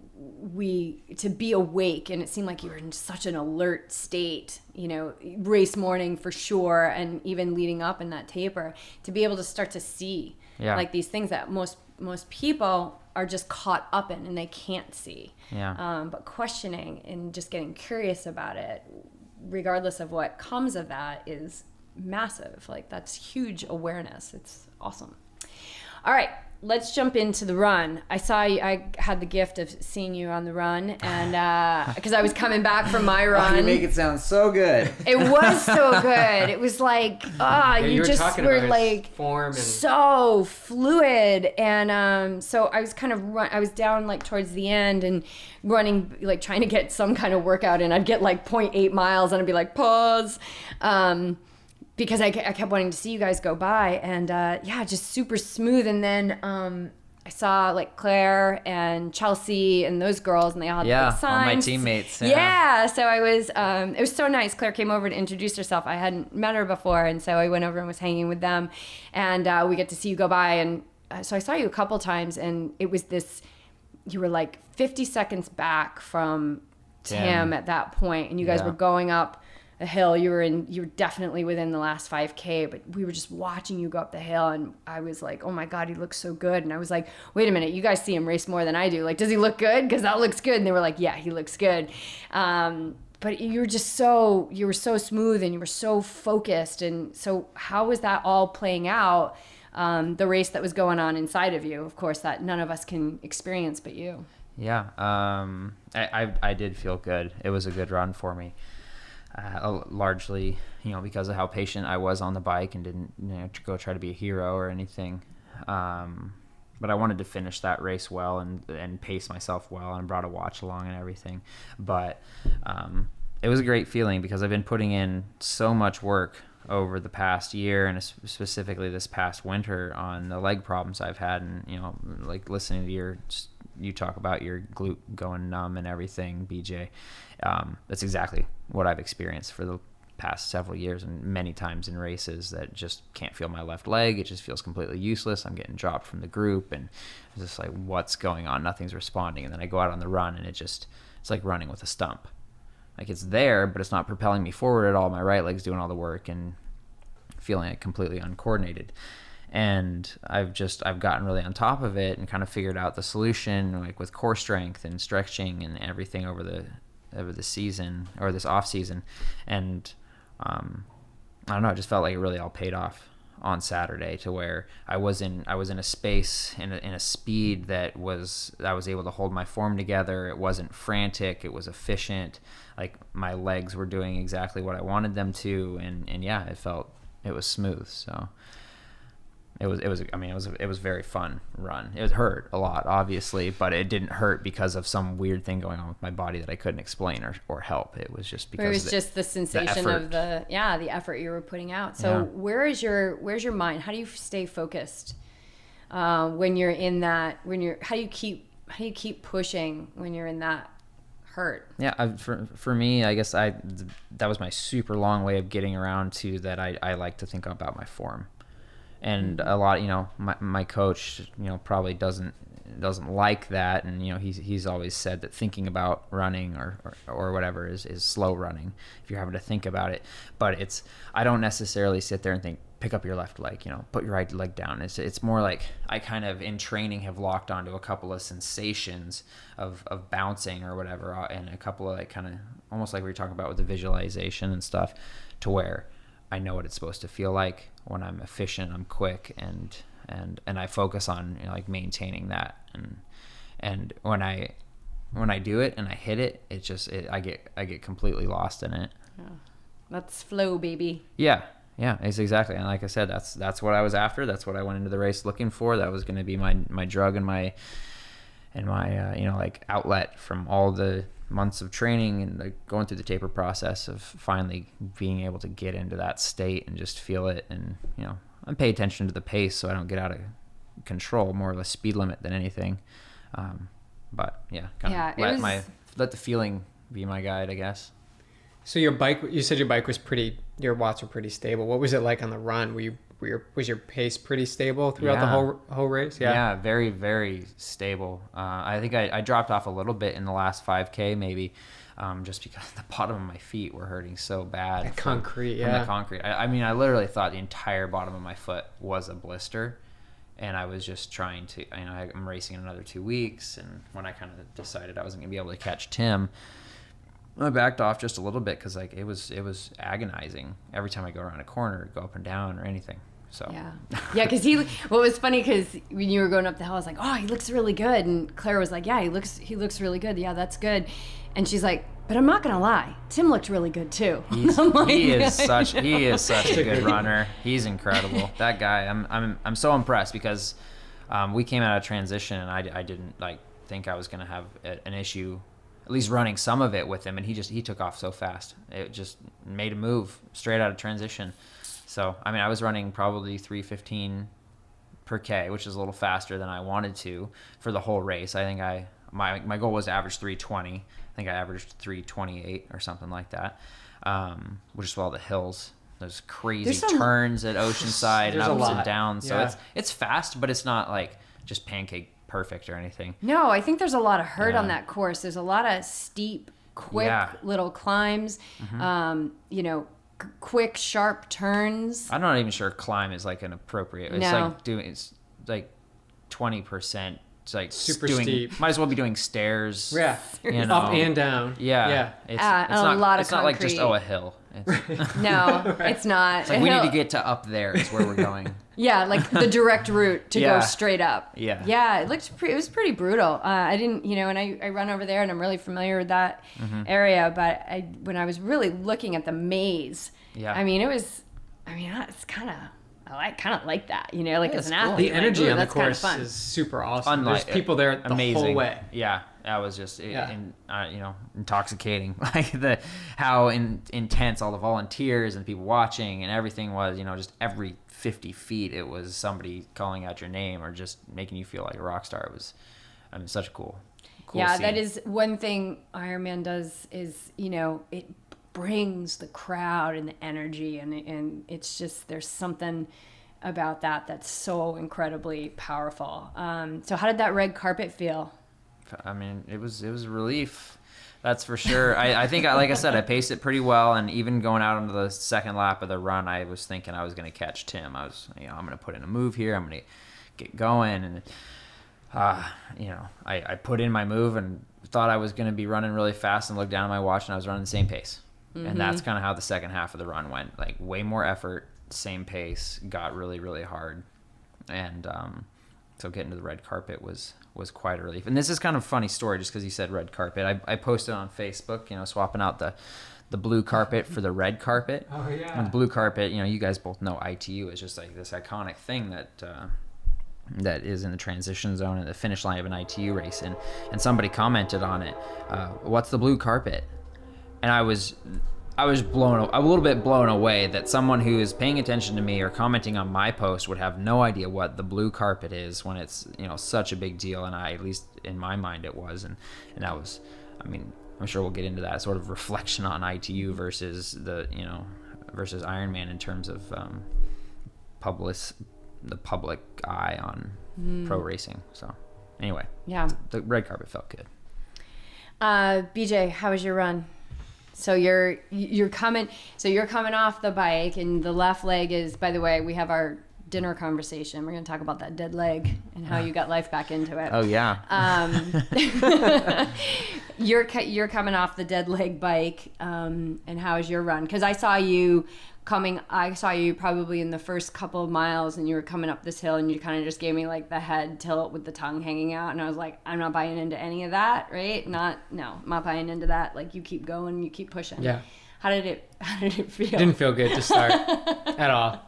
to be awake. And it seemed like you were in such an alert state, you know, race morning for sure. And even leading up in that taper, to be able to start to see like these things that most people are just caught up in and they can't see. But questioning and just getting curious about it, regardless of what comes of that, is massive. Like, that's huge awareness. It's awesome. All right, let's jump into the run. I had the gift of seeing you on the run, and because I was coming back from my run. You make it sound so good. It was so good. It was like, you just were like form and so fluid. And so I was kind of I was down like towards the end and running, like trying to get some kind of workout in. I'd get like 0.8 miles and I'd be like, pause. Because I kept wanting to see you guys go by, and just super smooth. And then I saw like Claire and Chelsea and those girls, and they all had like signs. All my teammates. Yeah, so I was, it was so nice. Claire came over to introduce herself. I hadn't met her before, and so I went over and was hanging with them, and we get to see you go by. And so I saw you a couple times, and it was this, you were like 50 seconds back from Tim at that point, and you guys were going up a hill. You were definitely within the last 5K, but we were just watching you go up the hill, and I was like, oh my God, he looks so good. And I was like, wait a minute, you guys see him race more than I do. Like, does he look good? Because that looks good. And they were like, yeah, he looks good. But you were so smooth and you were so focused. And so how was that all playing out? The race that was going on inside of you, of course, that none of us can experience but you. Yeah. I did feel good. It was a good run for me. Largely, because of how patient I was on the bike and didn't, go try to be a hero or anything. But I wanted to finish that race well and pace myself well, and brought a watch along and everything. But it was a great feeling because I've been putting in so much work over the past year, and specifically this past winter, on the leg problems I've had. And, like listening to you talk about your glute going numb and everything, BJ. That's exactly what I've experienced for the past several years, and many times in races that just can't feel my left leg. It just feels completely useless. I'm getting dropped from the group, and it's just like, what's going on? Nothing's responding. And then I go out on the run, and it's like running with a stump. Like, it's there, but it's not propelling me forward at all. My right leg's doing all the work and feeling it completely uncoordinated. And I've gotten really on top of it and kind of figured out the solution, like with core strength and stretching and everything over the season, or this off season. And I don't know, it just felt like it really all paid off on Saturday, to where I was in a space, in a speed that I was able to hold my form together. It wasn't frantic, it was efficient. Like, my legs were doing exactly what I wanted them to, and it was smooth. So it was a very fun run. It hurt a lot, obviously, but it didn't hurt because of some weird thing going on with my body that I couldn't explain or help. It was just because just the sensation of the effort you were putting out. So where's your mind? How do you stay focused when you're in that? How do you keep pushing when you're in that hurt? Yeah, for me, I guess that was my super long way of getting around to that. I like to think about my form. And a lot, my coach, probably doesn't like that. And, he's always said that thinking about running or whatever is slow running, if you're having to think about it. But I don't necessarily sit there and think, pick up your left leg, put your right leg down. It's more like I kind of in training have locked onto a couple of sensations of bouncing or whatever, and a couple of like kind of almost like we were talking about with the visualization and stuff, to where I know what it's supposed to feel like when I'm efficient, I'm quick, and I focus on like maintaining that. And when I do it and I hit it, I get completely lost in it. Yeah. That's flow, baby. Yeah. Yeah, it's exactly. And like I said, that's what I was after. That's what I went into the race looking for. That was going to be my drug and my like outlet from all the months of training and like going through the taper process of finally being able to get into that state and just feel it. And, I pay attention to the pace so I don't get out of control, more or less speed limit than anything. But yeah, let the feeling be my guide, I guess. So you said your bike was your watts were pretty stable. What was it like on the run? Was your pace pretty stable throughout the whole race? Yeah, very, very stable. I think I dropped off a little bit in the last 5K maybe, just because the bottom of my feet were hurting so bad. The concrete. I mean, I literally thought the entire bottom of my foot was a blister. And I was just trying to, I'm racing in another 2 weeks. And when I kind of decided I wasn't going to be able to catch Tim, I backed off just a little bit because it was agonizing every time I go around a corner, go up and down or anything. So because what was funny, because when you were going up the hill, I was like, oh, he looks really good, and Claire was like, yeah, he looks really good. Yeah, that's good. And she's like, but I'm not gonna lie, Tim looked really good too. He is such a good runner. He's incredible. That guy, I'm so impressed because we came out of transition and I didn't think I was gonna have an issue, at least running some of it with him, and he took off so fast. It just made a move straight out of transition. So I was running probably 3:15 per K, which is a little faster than I wanted to for the whole race. I think my goal was to average 3:20. I think I averaged 3:28 or something like that, which is all the hills. There's crazy turns at Oceanside and ups and downs. So it's fast, but it's not like just pancake perfect or anything. No, I think there's a lot of hurt on that course. There's a lot of steep, quick little climbs. Mm-hmm. Quick, sharp turns. I'm not even sure climb is an appropriate. It's like 20%. It's like super steep. Might as well be doing stairs. Yeah, up and down. Yeah. It's not, a lot of concrete. It's not like just a hill. No, right. It's not. It's like we need to get to up there is where we're going. Yeah, like the direct route to go straight up. Yeah. Yeah, it was pretty brutal. I didn't, and I run over there and I'm really familiar with that area. But when I was really looking at the maze, it's kind of. I kind of like that, as an athlete. The energy on the course is super awesome. There's people there the whole way. Yeah, that was just intoxicating. How intense all the volunteers and people watching and everything was. Just every 50 feet it was somebody calling out your name or just making you feel like a rock star. It was, such a cool scene. That is one thing Ironman does is it brings the crowd and the energy and it's just there's something about that that's so incredibly powerful. So how did that red carpet feel? It was a relief, that's for sure. I think like I said, I paced it pretty well, and even going out into the second lap of the run, I was thinking I was going to catch Tim. I was I'm going to put in a move here, I'm going to get going, and I put in my move and thought I was going to be running really fast and looked down at my watch and I was running the same pace. Mm-hmm. And that's kind of how the second half of the run went. Way more effort, same pace, got really, really hard. And so getting to the red carpet was quite a relief. And this is kind of a funny story just because you said red carpet. I posted on Facebook, swapping out the blue carpet for the red carpet. Oh, yeah. And the blue carpet, you guys both know ITU is just this iconic thing that is in the transition zone and the finish line of an ITU race. And somebody commented on it, what's the blue carpet? And I was a little bit blown away that someone who is paying attention to me or commenting on my post would have no idea what the blue carpet is when it's such a big deal. And at least in my mind it was, and that was, I'm sure we'll get into that sort of reflection on ITU versus versus Ironman in terms of the public eye on pro racing. So anyway, the red carpet felt good. BJ, how was your run? So you're coming off the bike, and the left leg is, by the way, we have our dinner conversation. We're going to talk about that dead leg and how you got life back into it. Oh yeah. You're coming off the dead leg bike, and how is your run? Because I saw you probably in the first couple of miles, and you were coming up this hill, and you kind of just gave me the head tilt with the tongue hanging out, and I was like, I'm not buying into any of that, right? I'm not buying into that. You keep going, you keep pushing. Yeah. How did it feel? It didn't feel good to start at all.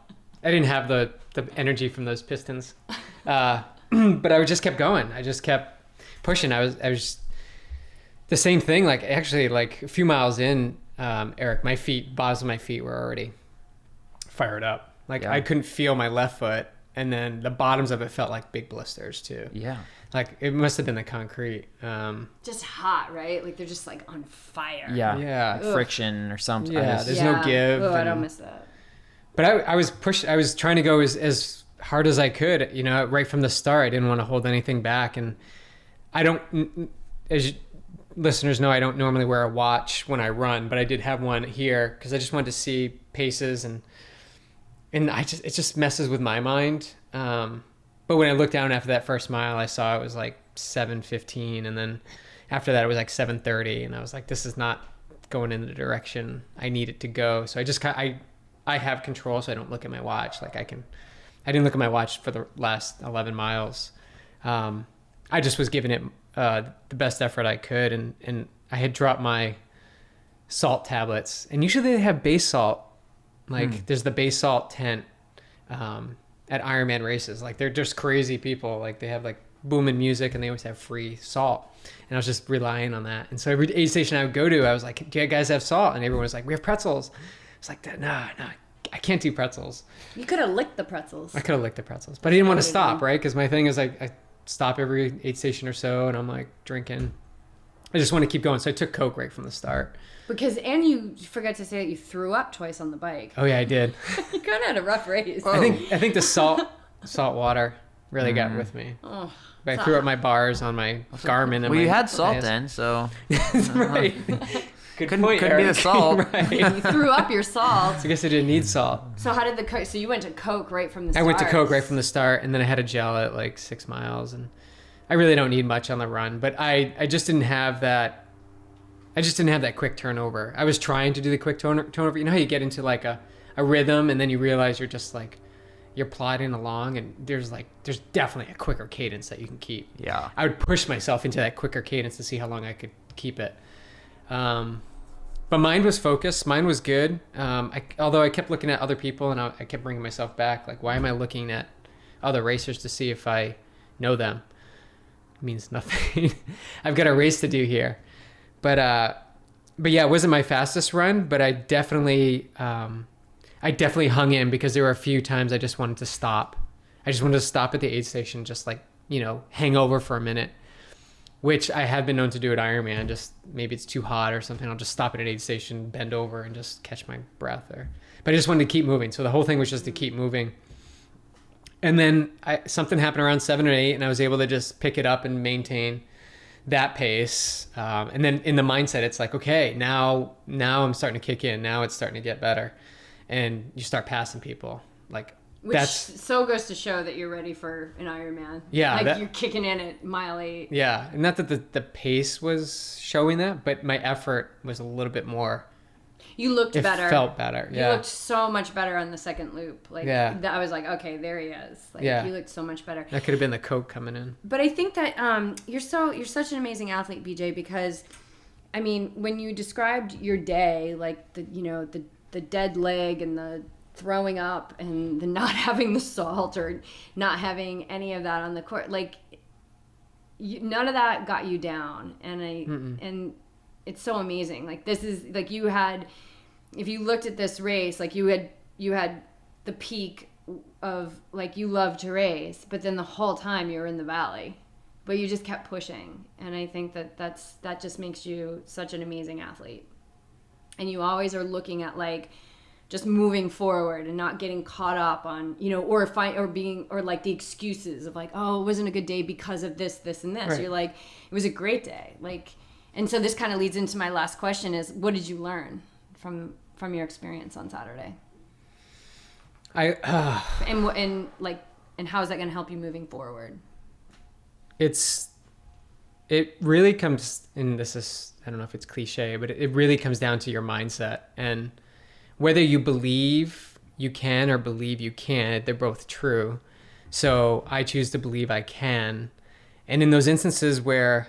I didn't have the energy from those pistons. But I just kept going. I just kept pushing. I was the same thing. Like actually like a few miles in, Eric, bottoms of my feet were already fired up. Like I couldn't feel my left foot. And then the bottoms of it felt like big blisters too. Yeah. Like it must have been the concrete. Just hot, right? Like they're just like on fire. Yeah. Yeah. Like friction or something. Yeah. There's no give. Oh, I don't miss that. But I was trying to go as hard as I could, you know, right from the start. I didn't want to hold anything back. And I don't, as listeners know, I don't normally wear a watch when I run, but I did have one here because I just wanted to see paces and it just messes with my mind. But when I looked down after that first mile, I saw it was like 7:15, and then after that it was like 7:30, and I was like, this is not going in the direction I need it to go. So I have control, so I don't look at my watch. Like I didn't look at my watch for the last 11 miles. I just was giving it the best effort I could, and I had dropped my salt tablets, and usually they have base salt. Like there's the base salt tent at Ironman races. Like they're just crazy people. Like they have like booming music and they always have free salt. And I was just relying on that. And so every aid station I would go to, I was like, do you guys have salt? And everyone was like, we have pretzels. It's like, no, I can't do pretzels. You could have licked the pretzels. I could have licked the pretzels, but I didn't want to stop, right? Because my thing is like, I stop every aid station or so and I'm like drinking. I just want to keep going. So I took Coke right from the start. And you forgot to say that you threw up twice on the bike. Oh yeah, I did. You kind of had a rough race. I think the salt water really got with me. Oh, But I threw up my bars on my Garmin. Well, you had salt then, so right. Good couldn't point, be the Eric. salt. Right. you threw up your salt. So I guess I didn't need salt. So how did the Coke? So you went to Coke right from the start. I went to Coke right from the start, and then I had a gel at like 6 miles, and I really don't need much on the run. But I just didn't have that. I just didn't have that quick turnover. I was trying to do the quick turnover. You know how you get into like a rhythm, and then you realize you're just like you're plodding along, and there's definitely a quicker cadence that you can keep. Yeah. I would push myself into that quicker cadence to see how long I could keep it. But mine was focused. Mine was good. Although I kept looking at other people, and I kept bringing myself back. Like, why am I looking at other racers to see if I know them? It means nothing. I've got a race to do here. But yeah, it wasn't my fastest run, but I definitely hung in because there were a few times I just wanted to stop. I just wanted to stop at the aid station, just like, you know, hang over for a minute, which I have been known to do at Ironman. Just maybe it's too hot or something. I'll just stop at an aid station, bend over, and just catch my breath there. But I just wanted to keep moving. So the whole thing was just to keep moving. And then something happened around 7 or 8, and I was able to just pick it up and maintain that pace. And then in the mindset, it's like, okay, now I'm starting to kick in. Now it's starting to get better. And you start passing people. Like, Which so goes to show that you're ready for an Ironman. Yeah. Like you're kicking in at mile 8. Yeah. And not that the pace was showing that, but my effort was a little bit more. You looked better. It felt better. Yeah. You looked so much better on the second loop. Like, yeah. I was like, okay, there he is. Like, yeah. You looked so much better. That could have been the Coke coming in. But I think that you're such an amazing athlete, BJ, because, I mean, when you described your day, like the dead leg and the throwing up and the not having the salt or not having any of that on the court, like none of that got you down. And it's so amazing. Like, this is like if you looked at this race, like you had the peak of like you love to race, but then the whole time you were in the valley, but you just kept pushing. And I think that just makes you such an amazing athlete. And you always are looking at like just moving forward and not getting caught up on, or like the excuses of like, oh, it wasn't a good day because of this, and this. Right. You're like, it was a great day. Like, and so this kind of leads into my last question is, what did you learn from your experience on Saturday? And how is that going to help you moving forward? It really comes, and this is, I don't know if it's cliche, but it really comes down to your mindset. And whether you believe you can or believe you can't, they're both true. So I choose to believe I can. And in those instances where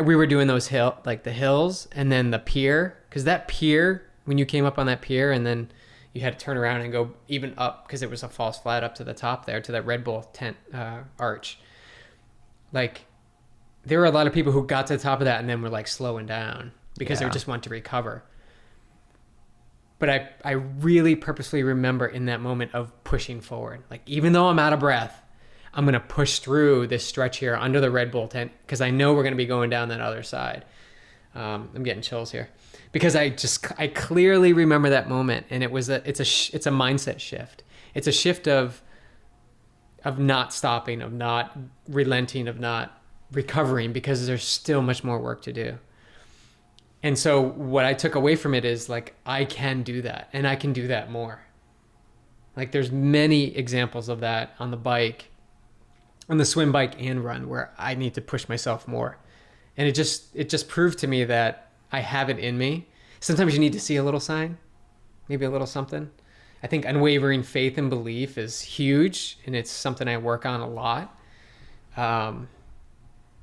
we were doing those the hills and then the pier, because that pier, when you came up on that pier and then you had to turn around and go even up because it was a false flat up to the top there to that Red Bull tent arch. Like there were a lot of people who got to the top of that and then were like slowing down because they just want to recover. But I really purposely remember in that moment of pushing forward. Like even though I'm out of breath, I'm going to push through this stretch here under the Red Bull tent because I know we're going to be going down that other side. I'm getting chills here because I clearly remember that moment, and it's a mindset shift. It's a shift of not stopping, of not relenting, of not recovering because there's still much more work to do. And so what I took away from it is like, I can do that and I can do that more. Like there's many examples of that on the bike, on the swim, bike, and run where I need to push myself more. And it just proved to me that I have it in me. Sometimes you need to see a little sign, maybe a little something. I think unwavering faith and belief is huge, and it's something I work on a lot.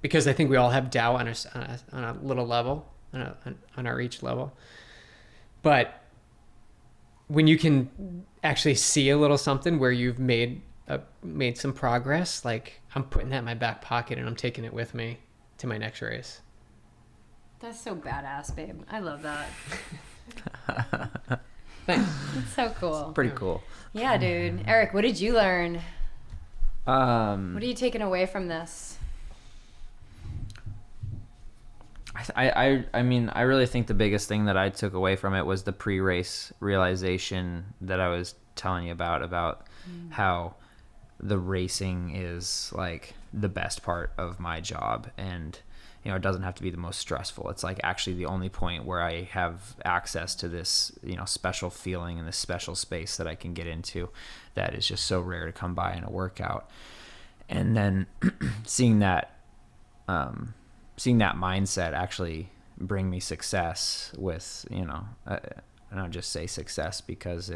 Because I think we all have doubt on a little level, on our each level. But when you can actually see a little something where you've made some progress, like I'm putting that in my back pocket and I'm taking it with me to my next race. That's so badass, babe. I love that. Thanks. It's so cool. It's pretty cool. Yeah, dude. Eric, what did you learn? What are you taking away from this? I mean, I really think the biggest thing that I took away from it was the pre-race realization that I was telling you about how the racing is like the best part of my job, and you know, it doesn't have to be the most stressful. It's like actually the only point where I have access to this, you know, special feeling and this special space that I can get into that is just so rare to come by in a workout. And then seeing that mindset actually bring me success with, you know, I don't just say success because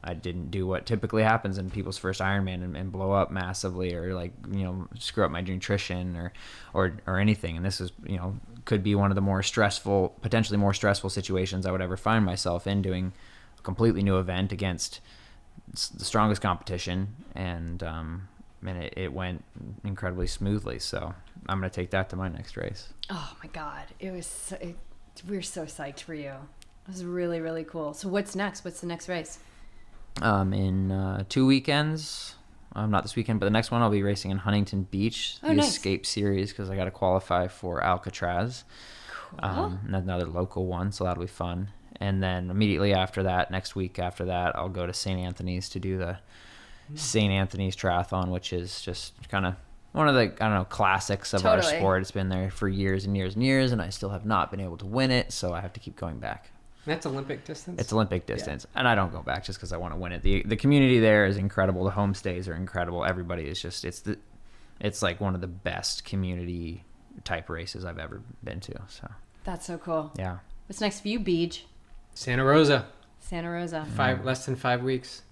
I didn't do what typically happens in people's first Ironman and blow up massively or like, you know, screw up my nutrition or anything. And this is, you know, could be one of the potentially more stressful situations I would ever find myself in, doing a completely new event against the strongest competition. And it went incredibly smoothly. So I'm going to take that to my next race. Oh my God. We're so psyched for you. It was really, really cool. So what's next? What's the next race? In 2 weekends, not this weekend, but the next one I'll be racing in Huntington Beach, the nice. Escape Series, because I got to qualify for Alcatraz. Cool. Another local one, so that'll be fun. And then immediately after that, next week after that, I'll go to St. Anthony's to do the St. Anthony's Triathlon, which is just kind of one of the, I don't know, classics of our sport. It's been there for years and years and years, and I still have not been able to win it, so I have to keep going back. That's Olympic distance? It's Olympic distance. Yeah. And I don't go back just because I want to win it. The community there is incredible. The homestays are incredible. Everybody is just, it's like one of the best community type races I've ever been to. So that's so cool. Yeah. What's next for you, Beach? Santa Rosa. Less than 5 weeks.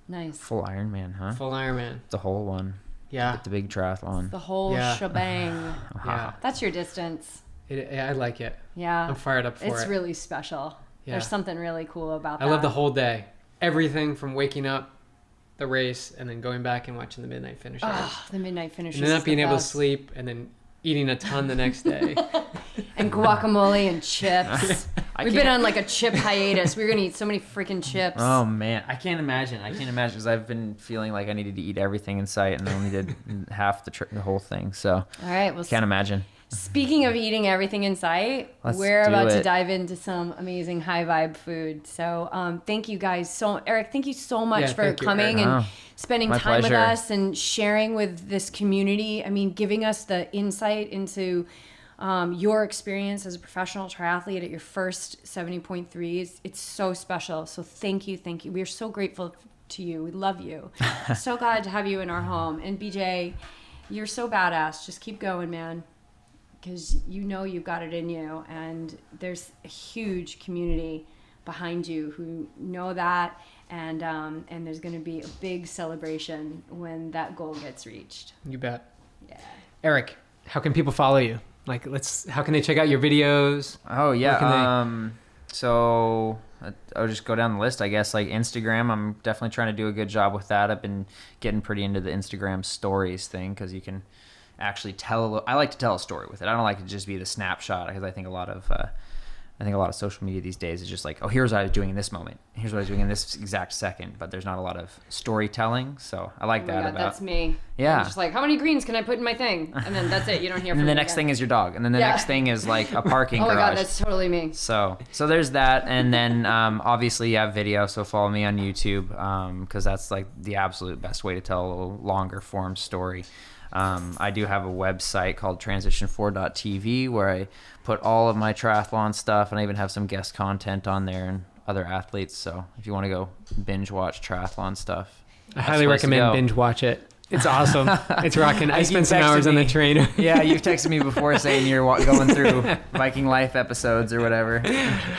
Nice. Full Ironman, huh? Full Ironman. The whole one. Yeah. The big triathlon. It's the whole shebang. Yeah. That's your distance. I like it. Yeah. I'm fired up for it. It's really special. Yeah. There's something really cool about that. I love the whole day. Everything from waking up, the race, and then going back and watching the midnight finish. The midnight finish. And then not being able to sleep, and then eating a ton the next day. And guacamole and chips. We've been on like a chip hiatus. We're going to eat so many freaking chips. Oh, man. I can't imagine because I've been feeling like I needed to eat everything in sight, and I only did half the whole thing. So all right. Well, can't imagine. Speaking of eating everything in sight, we're about to dive into some amazing high vibe food. So thank you guys. Eric, thank you so much for coming and spending time with us and sharing with this community. I mean, giving us the insight into your experience as a professional triathlete at your first 70.3. It's so special. So thank you. We are so grateful to you. We love you. So glad to have you in our home. And BJ, you're so badass. Just keep going, man. Because you know you've got it in you, and there's a huge community behind you who know that, and there's going to be a big celebration when that goal gets reached. You bet. Yeah. Eric, how can people follow you? Like, how can they check out your videos? Oh yeah. So I'll just go down the list, I guess. Like Instagram, I'm definitely trying to do a good job with that. I've been getting pretty into the Instagram stories thing because you can actually I like to tell a story with it. I don't like to just be the snapshot, because I think a lot of social media these days is just like, oh, here's what I was doing in this moment. Here's what I was doing in this exact second. But there's not a lot of storytelling. So I like that. That's me. Yeah. I'm just like, how many greens can I put in my thing? And then that's it. You don't hear from And then me the next again. thing is your dog. And then the next thing is like a parking garage. Oh my God, that's totally me. So there's that. And then obviously you have video. So follow me on YouTube because that's like the absolute best way to tell a little longer form story. I do have a website called transition4.tv where I put all of my triathlon stuff, and I even have some guest content on there and other athletes. So if you want to go binge watch triathlon stuff, I highly recommend binge watch it. It's awesome. It's rocking. I spent some hours on the trainer. Yeah, you've texted me before saying you're going through Viking Life episodes or whatever,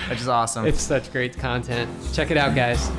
which is awesome. It's such great content. Check it out, guys.